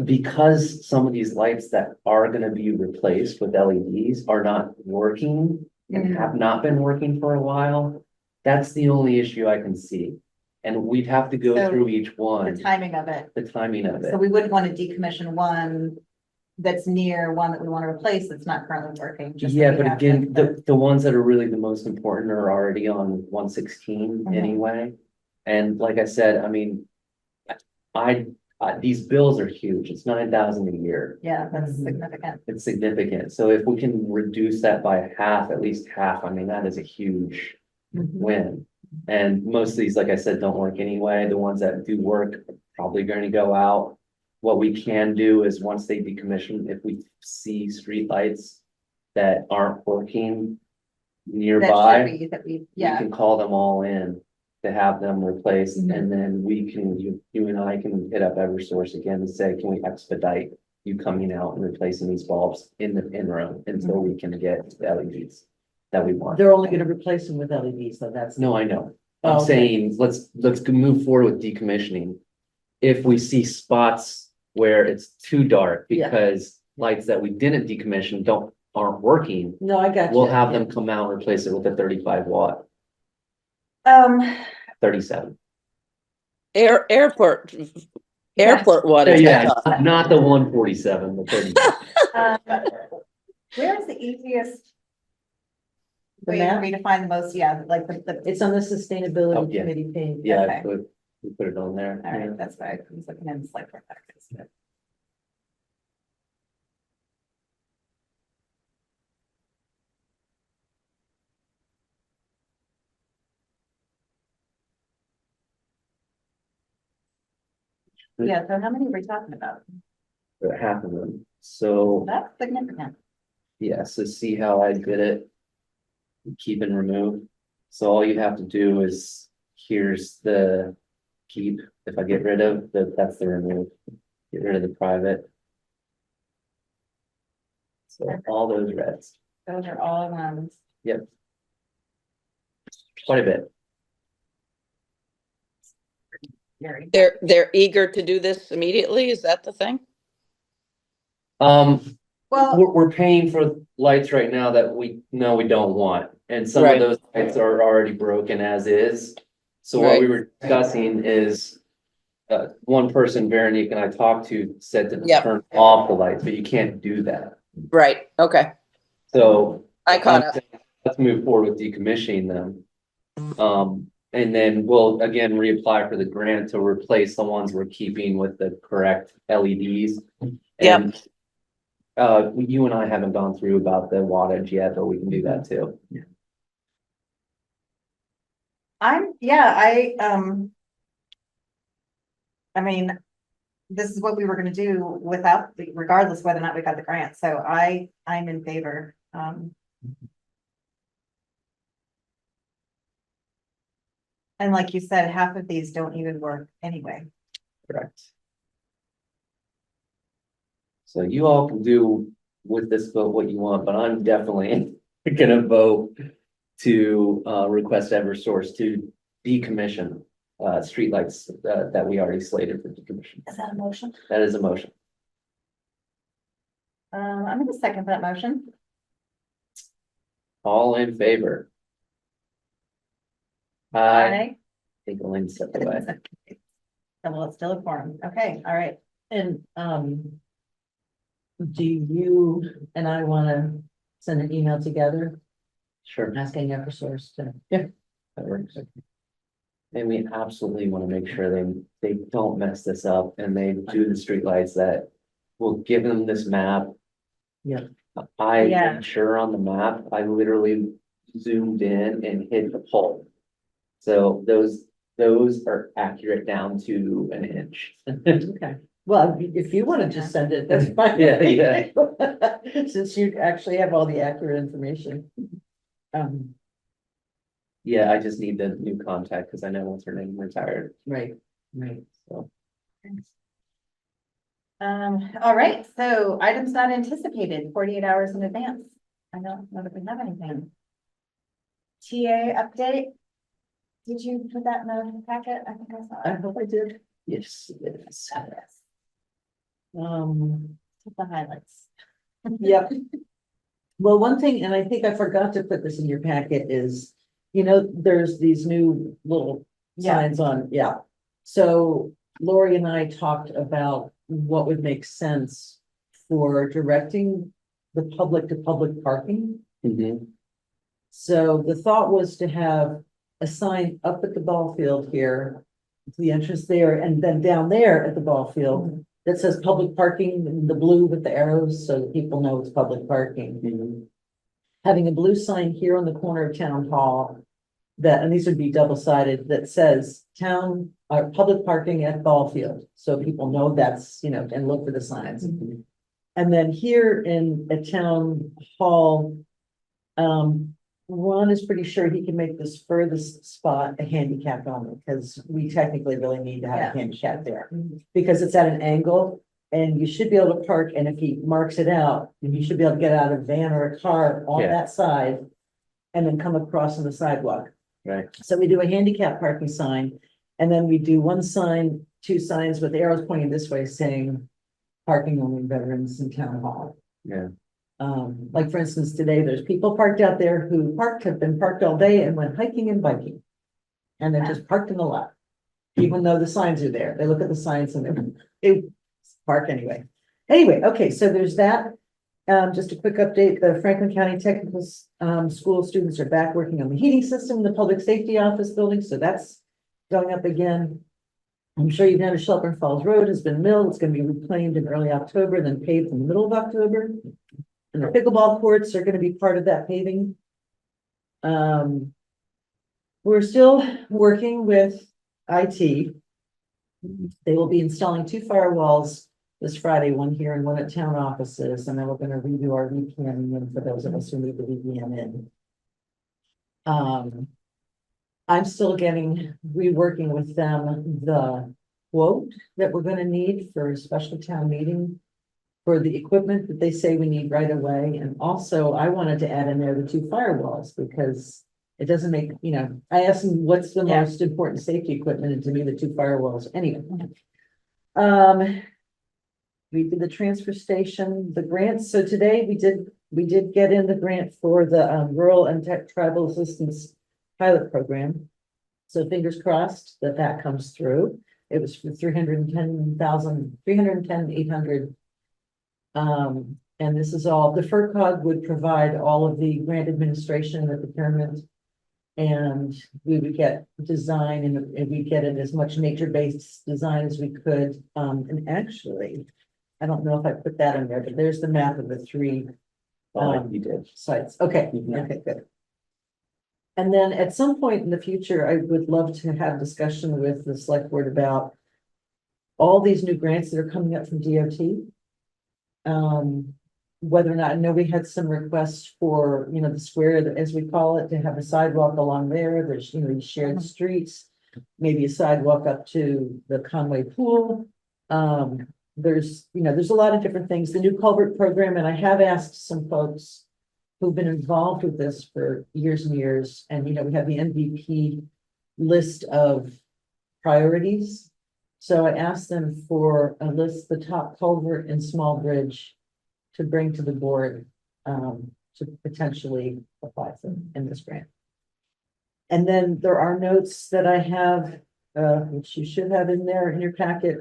because some of these lights that are gonna be replaced with LEDs are not working and Mhm. have not been working for a while, that's the only issue I can see. And we'd have to go So, through each The one, timing of it. the timing of So it. we wouldn't want to decommission one that's near one that we want to replace that's not currently working. just that Yeah, we but have again, to- the ones that are really the most important are already on 116 Mhm. anyway. And like I said, I mean, these bills are huge. It's 9,000 a year. Yeah, that's Mhm. significant. It's significant. So if we can reduce that by half, at least half, I mean, that is a huge win. And most of these, like I said, don't work anyway. The ones that do work are probably going to go out. What we can do is once they decommission, if we see streetlights that aren't working That nearby, should be, that we, we yeah, can call them all in to have them replaced, Mhm. and then you and I can hit up Eversource again and say, can we expedite you coming out and replacing these bulbs in the interim until we can get the LEDs that we want. They're only gonna replace them with LEDs, so that's. No, I know. Oh, I'm okay. saying, let's move forward with decommissioning. If we see spots where it's too dark Yeah. because lights that we didn't decommission aren't working, No, I got you. we'll have them come out and replace it with a 35 watt, um, 37. Airport wattage. Yeah, not the 147, the 30. where is the easiest The way for map? me to find the most, yeah, like the, It's on the Oh, sustainability yeah. committee page. Yeah, Okay. we put it on there. all yeah. right, that's why I was looking in the Selectboard packets. Yeah, so how many are we talking about? Half of them. So, That's significant. yeah, so see how I did it? Keep and remove. So all you have to do is, here's the keep. If I get rid of, that's the remove. Get rid of the private. So all those reds, Those are all ones. quite a bit. Very. They're eager to do this immediately. Is that the thing? Well, We're paying for lights right now that we know we don't want, and some of Right. those lights are already broken as is. So what we Right. were discussing is, one person, Veronique, and I talked to, said to Yep. turn off the lights, but you can't do that. Right, okay. So I caught up. let's move forward with decommissioning them. And then we'll again reapply for the grant to replace the ones we're keeping with the correct LEDs. Yep. And You and I haven't gone through about the wattage yet, but we can do that too. I mean, this is what we were gonna do without, regardless whether or not we got the grant, so I'm in favor. And like you said, half of these don't even work anyway. Correct. So you all can do with this vote what you want, but I'm definitely gonna vote to request Eversource to decommission streetlights that we already slated for decommission. Is that a motion? That is a motion. I'm gonna second that motion. All in favor? I Aye. think Elaine stepped away. Well, it's still a forum. Okay, all right. And, do you and I wanna send an email together Sure, asking Eversource to? that works. And we absolutely want to make sure they don't mess this up and they do the streetlights that will give them this map. Yeah. I Yeah. am sure on the map, I literally zoomed in and hit the pole. So those are accurate down to an inch. Okay, well, if you wanna just send it, that's fine. Yeah, yeah. Since you actually have all the accurate information. Yeah, I just need the new contact because I know what's her name retired, Right, right. so. All right, so items not anticipated 48 hours in advance. I don't know that we have anything. TA update. Did you put that in the packet? I think I saw I it. hope I did. Yes, it is. Yes. Take the highlights. Yep. Well, one thing, and I think I forgot to put this in your packet is, there's these new little Yeah. signs on, yeah. So Lori and I talked about what would make sense for directing the public to public parking. Mhm. So the thought was to have a sign up at the ball field here, the entrance there, and then down there at the ball field that says public parking in the blue with the arrows, so that people know it's public parking. Mhm. Having a blue sign here on the corner of Town Hall that, and these would be double-sided, that says public parking at ball field. So people know that's, and look for the signs. And then here at Town Hall, Ron is pretty sure he can make this furthest spot a handicap only, because we technically really need to have Yeah. a handicap there. Because it's at an angle and you should be able to park, and if he marks it out, then you should be able to get out of a van or a car on Yeah. that side. And then come across on the sidewalk. Right. So we do a handicap parking sign, and then we do one sign, two signs with arrows pointing this way saying. Parking only veterans in Town Hall. Yeah. Like for instance, today, there's people parked out there who have been parked all day and went hiking and biking. And they're just parked in the lot. Even though the signs are there, they look at the signs and they park anyway. Anyway, okay, so there's that. Just a quick update, the Franklin County Technical School students are back working on the heating system in the Public Safety Office building, so that's going up again. I'm sure you've noticed Shelburne Falls Road has been milled. It's gonna be reclaimed in early October, then paved in the middle of October. And the pickleball courts are gonna be part of that paving. We're still working with IT. They will be installing 2 firewalls this Friday, one here and one at town offices, and then we're gonna redo our VPN in for those of us who need the VPN in. I'm still reworking with them the quote that we're gonna need for a special town meeting for the equipment that they say we need right away. And also I wanted to add in there the 2 firewalls because it doesn't make, I asked them what's the Yeah. most important safety equipment, and to me, the 2 firewalls anyway. We did the transfer station, the grants. So today we did get in the grant for the Rural and Tech Tribal Assistance Pilot Program. So fingers crossed that comes through. It was for 310,800. And this is all, the FERCog would provide all of the grant administration and the procurement. And we would get design and we'd get it as much nature-based design as we could. And actually, I don't know if I put that in there, but there's the map of the three Oh, you did. sites. Okay, Mhm. okay, good. And then at some point in the future, I would love to have discussion with the select board about all these new grants that are coming up from DOT. Whether or not, I know we had some requests for, the square, as we call it, to have a sidewalk along there. There's, these shared streets. Maybe a sidewalk up to the Conway pool. There's a lot of different things, the new culvert program, and I have asked some folks who've been involved with this for years and years, and we have the MVP list of priorities. So I asked them for a list, the top culvert and small bridge to bring to the board, to potentially apply for in this grant. And then there are notes that I have, which you should have in there in your packet,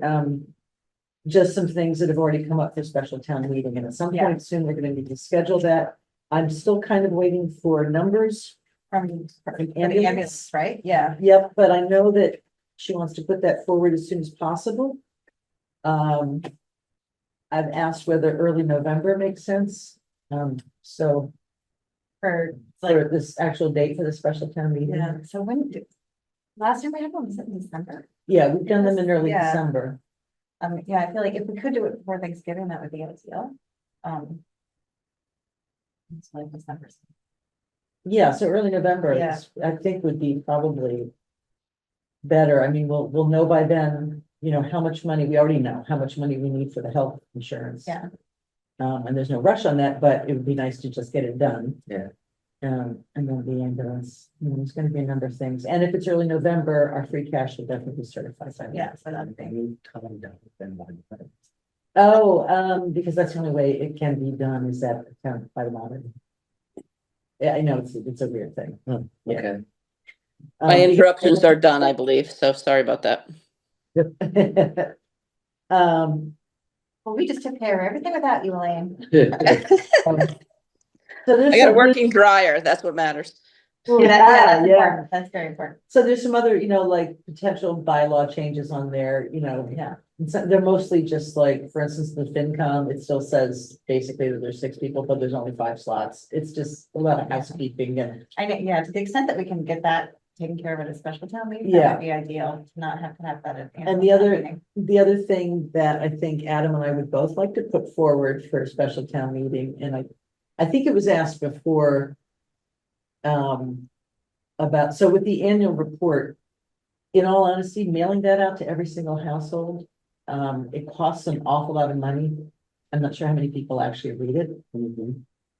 just some things that have already come up for special town meeting, and at some Yeah. point soon, we're gonna need to schedule that. I'm still kind of waiting for numbers. From the ambulance. ambulance, right? Yeah. Yep, but I know that she wants to put that forward as soon as possible. I've asked whether early November makes sense, so For for this actual date for the special town meeting. yeah, so last time we had one was in December. Yeah, we've done them in early Yeah. December. Yeah, I feel like if we could do it before Thanksgiving, that would be ideal. It's like December. Yeah, so early November, Yeah. I think would be probably better. I mean, we'll know by then, how much money, we already know how much money we need for the health insurance. Yeah. And there's no rush on that, but it would be nice to just get it done. Yeah. And then the ambulance, there's gonna be a number of things. And if it's early November, our free cash will definitely be certified. by then. Yeah, so that'd be. Because that's the only way it can be done is that account by the modern. Yeah, I know it's a weird thing. Okay. My interruptions are done, I believe, so sorry about that. Well, we just took care of everything without you, Elaine. So there's I got a some- working dryer, that's what matters. Well, That's yeah. important. That's very important. So there's some other, like potential bylaw changes on there, Yeah. and so they're mostly just like, for instance, the FinCom, it still says basically that there's 6 people, but there's only 5 slots. It's just a lot of housekeeping and, I know, yeah, to the extent that we can get that taken care of at a special town meeting, Yeah. that would be ideal, to not have to have that at. And the other thing that I think Adam and I would both like to put forward for a special town meeting, and I think it was asked before. So with the annual report, in all honesty, mailing that out to every single household, it costs an awful lot of money. I'm not sure how many people actually read it.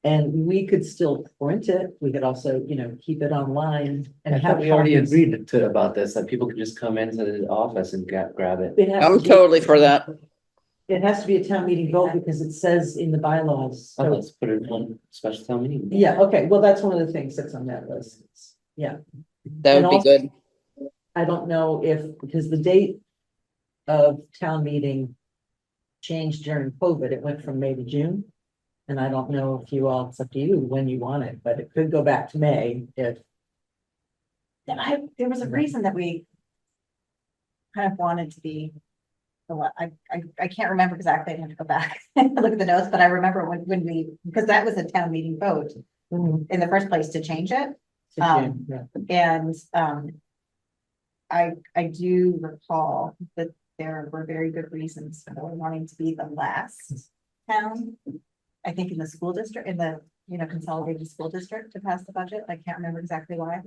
And we could still print it. We could also, keep it online and I have. thought we already copies. agreed about this, that people could just come into the office and grab it. It has I'm to be- totally for that. It has to be a town meeting vote because it says in the bylaws. Oh, So, let's put it on special town meeting. yeah, okay, well, that's one of the things that's on that list. Yeah, That And would be also- good. I don't know because the date of town meeting changed during COVID. It went from May to June. And I don't know if it's up to you when you want it, but it could go back to May if. There was a reason that we kind of wanted to be. I can't remember exactly, I'd have to go back and look at the notes, but I remember when because that was a town meeting vote in the first place to change it. Yeah. And I do recall that there were very good reasons for wanting to be the last town. I think in the school district, in the, consolidated school district to pass the budget. I can't remember exactly why.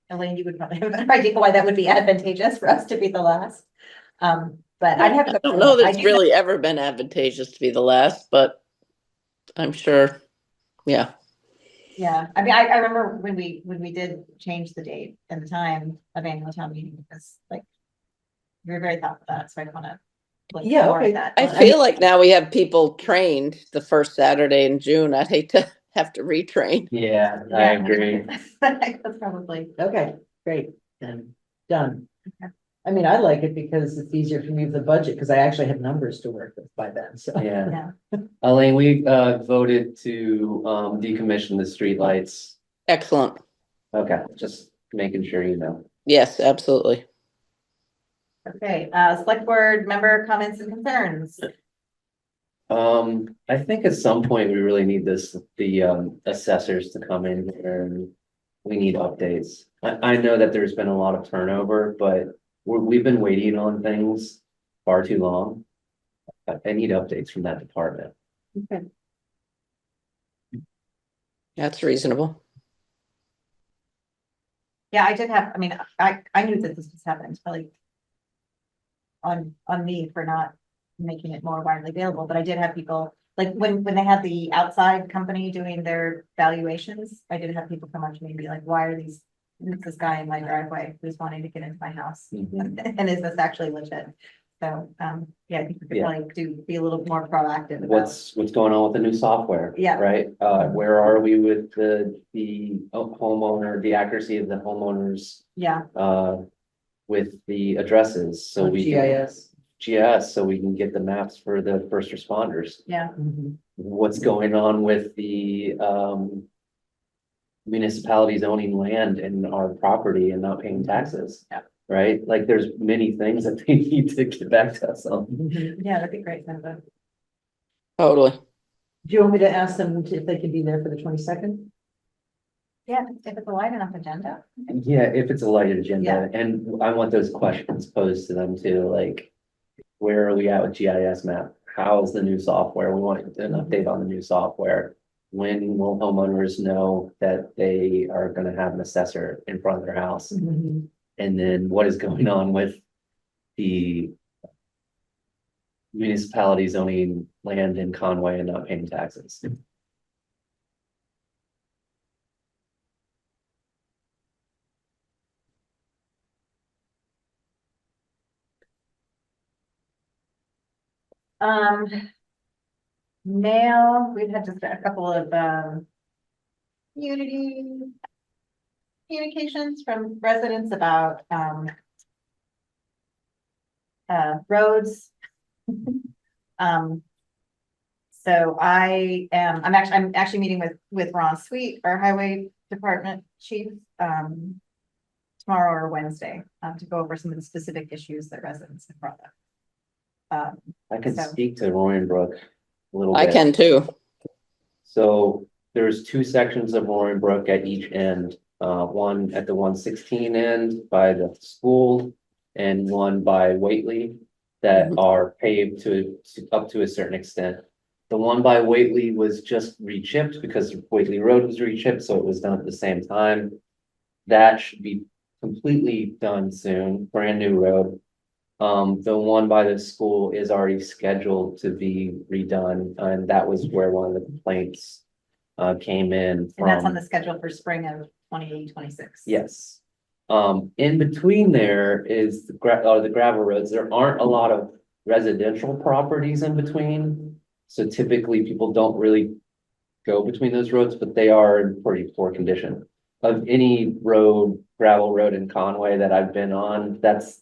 Elaine, you would probably have a better idea why that would be advantageous for us to be the last. But I'd have to. I don't know that I it's do really ever been advantageous to be the last, but I'm sure, yeah. Yeah, I mean, I remember when we did change the date and the time of annual town meeting, because we were very thoughtful of that, so I wanna. Yeah, okay. I feel like now we have people trained the first Saturday in June. I'd hate to have to retrain. Yeah, I agree. That's probably, Okay, great, then, done. Okay. I mean, I like it because it's easier for me with the budget, because I actually have numbers to work with by then, so. Yeah. yeah, Elaine, we voted to decommission the streetlights. Excellent. Okay, just making sure you know. Yes, absolutely. okay, select board member comments and concerns. I think at some point we really need the assessors to come in here and we need updates. I know that there's been a lot of turnover, but we've been waiting on things far too long. I need updates from that department. That's reasonable. Yeah, I did have, I mean, I knew that this was happening, it's probably on me for not making it more widely available, but I did have people, like, when they had the outside company doing their valuations, I did have people come up to me and be like, why are who's this guy in my driveway who's wanting to get into my house? And is this actually legit? So, yeah, I think we could Yeah. probably be a little more proactive about. What's going on with the new software? Yeah. Right? Where are we with the homeowner, the accuracy of the homeowners, Yeah, with the addresses? So we can GIS. so we can get the maps for the first responders. yeah, Mhm. What's going on with the municipalities owning land in our property and not paying taxes? Yeah. Right? Like, there's many things that they need to get back to us on. Mhm. yeah, that'd be great. Linda. Totally. Do you want me to ask them if they can be there for the 22nd? Yeah, if it's a light enough agenda. Yeah, if it's a light agenda, Yeah. and I want those questions posed to them too, like, where are we at with GIS map? How's the new software? We want an update on the new software. When will homeowners know that they are gonna have an assessor in front of their house? Mhm. And then what is going on with the municipalities owning land in Conway and not paying taxes? Mail, we've had just a couple of, community communications from residents about, roads. So I'm actually meeting with Ron Sweet, our highway department chief, tomorrow or Wednesday, to go over some of the specific issues that residents have brought up. I can So- speak to Roy and Brook a little I bit. can too. So there's two sections of Roaring Brook at each end, one at the 116 end by the school and one by Whately that Mhm. are paved up to a certain extent. The one by Whately was just re-chipped because Whately Road was re-chipped, so it was done at the same time. That should be completely done soon, brand new road. The one by the school is already scheduled to be redone, and that was where one of the complaints came in And that's on from. the schedule for spring of 2026. Yes. In between there is the gravel roads. There aren't a lot of residential properties in between. So typically people don't really go between those roads, but they are in pretty poor condition. Of any road, gravel road in Conway that I've been on, that's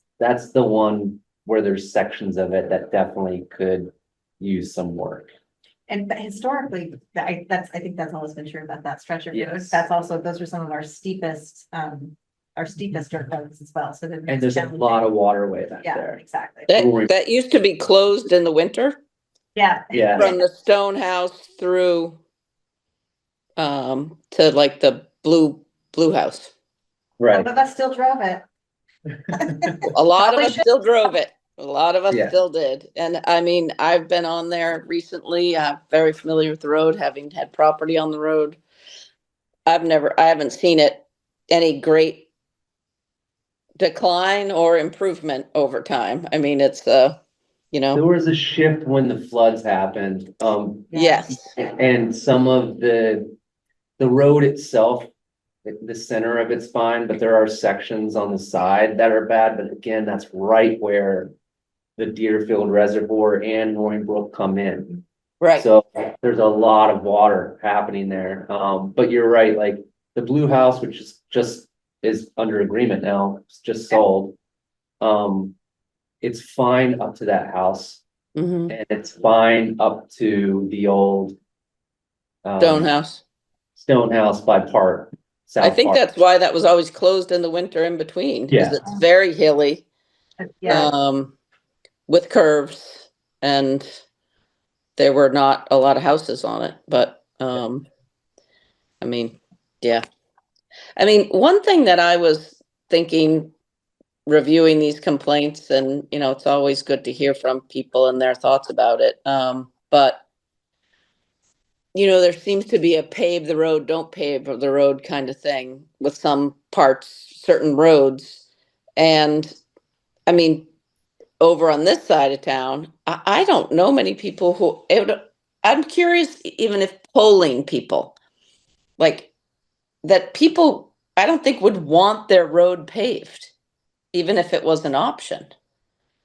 the one where there's sections of it that definitely could use some work. And but historically, I think that's always been true about that stretch of road. Yes. That's also, those are some of our steepest dirt roads as well, so that. And there's a lot of waterway back Yeah, there. exactly. That used to be closed in the winter Yeah. Yeah. from the stone house through to like the blue house. Right. Some of us still drove it. A lot of Probably us should. still drove it. A lot of us Yeah. still did. And I mean, I've been on there recently. I'm very familiar with the road, having had property on the road. I haven't seen it any great decline or improvement over time. I mean, it's There was was a shift when the floods happened. yes. And some of the road itself, the center of it's fine, but there are sections on the side that are bad. But again, that's right where the Deerfield Reservoir and Roaring Brook come in. Right. So there's a lot of water happening there. But you're right, like the blue house, which is just under agreement now, it's just sold. It's fine up to that house. Mhm. And it's fine up to the old Stone house. stone house by Park. I South think Park. that's why that was always closed in the winter in between. Yeah. Is it's very hilly, Yeah, with curves and there were not a lot of houses on it, but, I mean, yeah. I mean, one thing that I was thinking, reviewing these complaints, and, you know, it's always good to hear from people and their thoughts about it. But, you know, there seems to be a pave the road, don't pave the road kind of thing with some parts, certain roads. And I mean, over on this side of town, I don't know many people I'm curious, even if polling people, like, that people, I don't think would want their road paved, even if it was an option.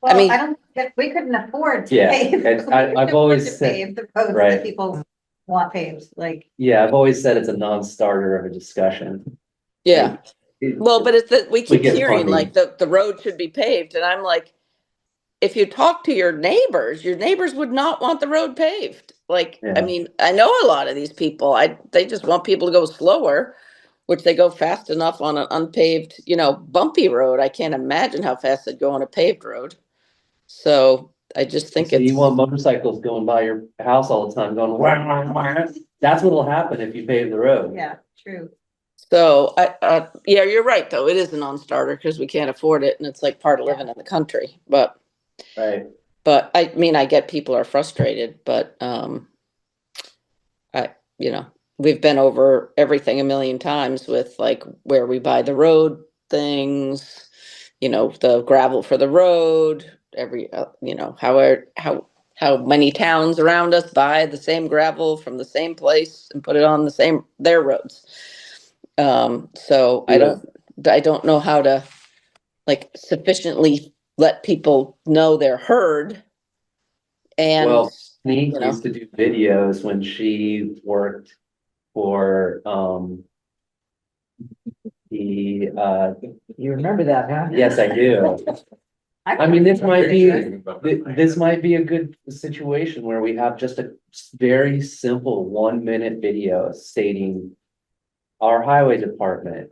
Well, mean- I don't, think we couldn't afford to Yeah, pave. and we I've couldn't afford always to said- pave the roads right. that people want paved, like, Yeah, I've always said it's a non-starter of a discussion. Yeah. It- Well, but it's that we keep get hearing funny. like the road should be paved, and I'm like, if you talk to your neighbors would not want the road paved. Like, I Yeah. mean, I know a lot of these people, they just want people to go slower, which they go fast enough on an unpaved, you know, bumpy road. I can't imagine how fast they'd go on a paved road. So I just think So you it's, want motorcycles going by your house all the time, going, wah, wah, wah. That's what'll happen if you pave the road. yeah, true. so yeah, you're right, though. It is a non-starter because we can't afford it, and it's like part of living in the country. Right. But I mean, I get people are frustrated, but you know, we've been over everything a million times with like where we buy the road things, you know, the gravel for the road, you know, how many towns around us buy the same gravel from the same place and put it on their roads. So Yeah. I don't know how to like sufficiently let people know they're heard. And, Well, Sneak you know. used to do videos when she worked for, the, You remember that, huh? yes, I do. I mean, this might be a good situation where we have just a very simple 1-minute video stating our highway department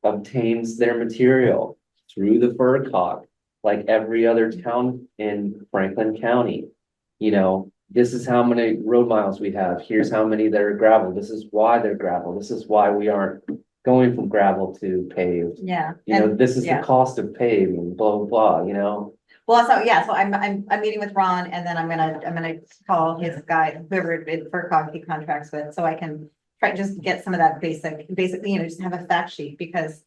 obtains their material through the FERCog, like every other town in Franklin County. You know, this is how many road miles we have. Here's how many that are gravel. This is why they're gravel. This is why we aren't going from gravel to paved. Yeah. You know, and- this is the yeah. cost of paving, blah, blah, blah, you know? Well, so, yeah, so I'm meeting with Ron, and then I'm gonna call his guy, whoever FERCog he contracts with, so I can try to just get some of that basically, you know, just have a fact sheet, because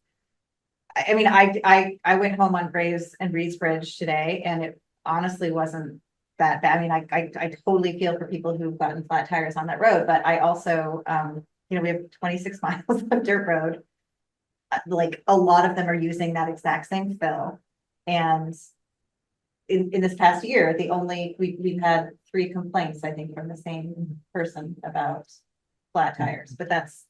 I mean, I went home on Graves and Reed's Bridge today, and it honestly wasn't that bad. I mean, I totally feel for people who've gotten flat tires on that road, but I also, you know, we have 26 miles of dirt road. Like, a lot of them are using that exact same fill, and in this past year, we've had 3 complaints, I think, from the same person about flat tires, but that's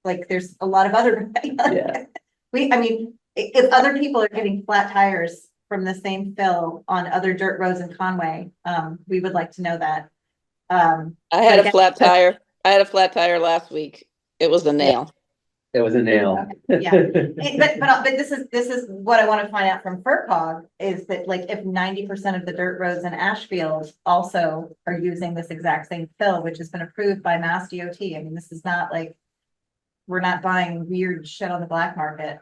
like, there's a lot of other. Yeah. I mean, if other people are getting flat tires from the same fill on other dirt roads in Conway, we would like to know that. I but had a again, flat tire. I had a flat tire last week. It was a nail. It was a nail. Yeah. But this is what I want to find out from FERCog, is that like, if 90% of the dirt roads in Ashfield also are using this exact same fill, which has been approved by Mass DOT. I mean, this is not like, we're not buying weird shit on the black market.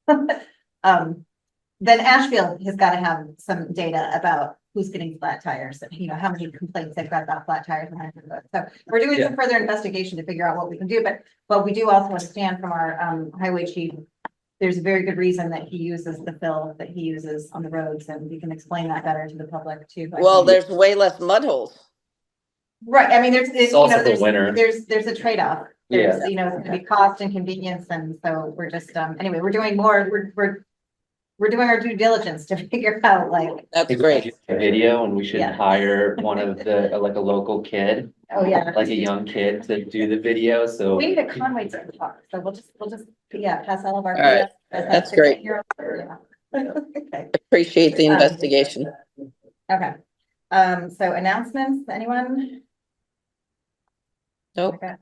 Then Ashfield has got to have some data about who's getting flat tires, and you know, how many complaints they've got about flat tires. So we're doing some further investigation to figure out what we can do, but we do also understand from our highway chief, there's a very good reason that he uses the fill that he uses on the roads, and we can explain that better to the public too. Well, there's way less mud holes. Right, I mean, It's also the winter. there's a trade-off. There's, you know, it's gonna be cost and convenience, and so we're just, anyway, we're doing more, we're doing our due diligence to figure out, like, That's great. A video, and we should Yeah. hire one of the, like a local kid, oh, yeah. like a young kid to do the video, so. We need a Conway to talk, so we'll just, yeah, pass all of our. All right. data as That's a great. 16-year-old. Yeah. Okay, Appreciate the investigation. okay. So announcements, anyone? Nope. Okay.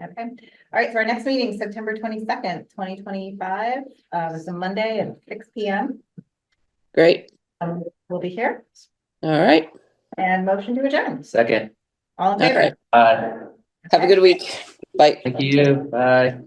Okay, all right, so our next meeting, September 22nd, 2025, it's a Monday at 6 p.m. Great. We'll be here. All right. And motion to adjourn. Second, All in All favor? right. Have a good week. Bye. thank you, bye.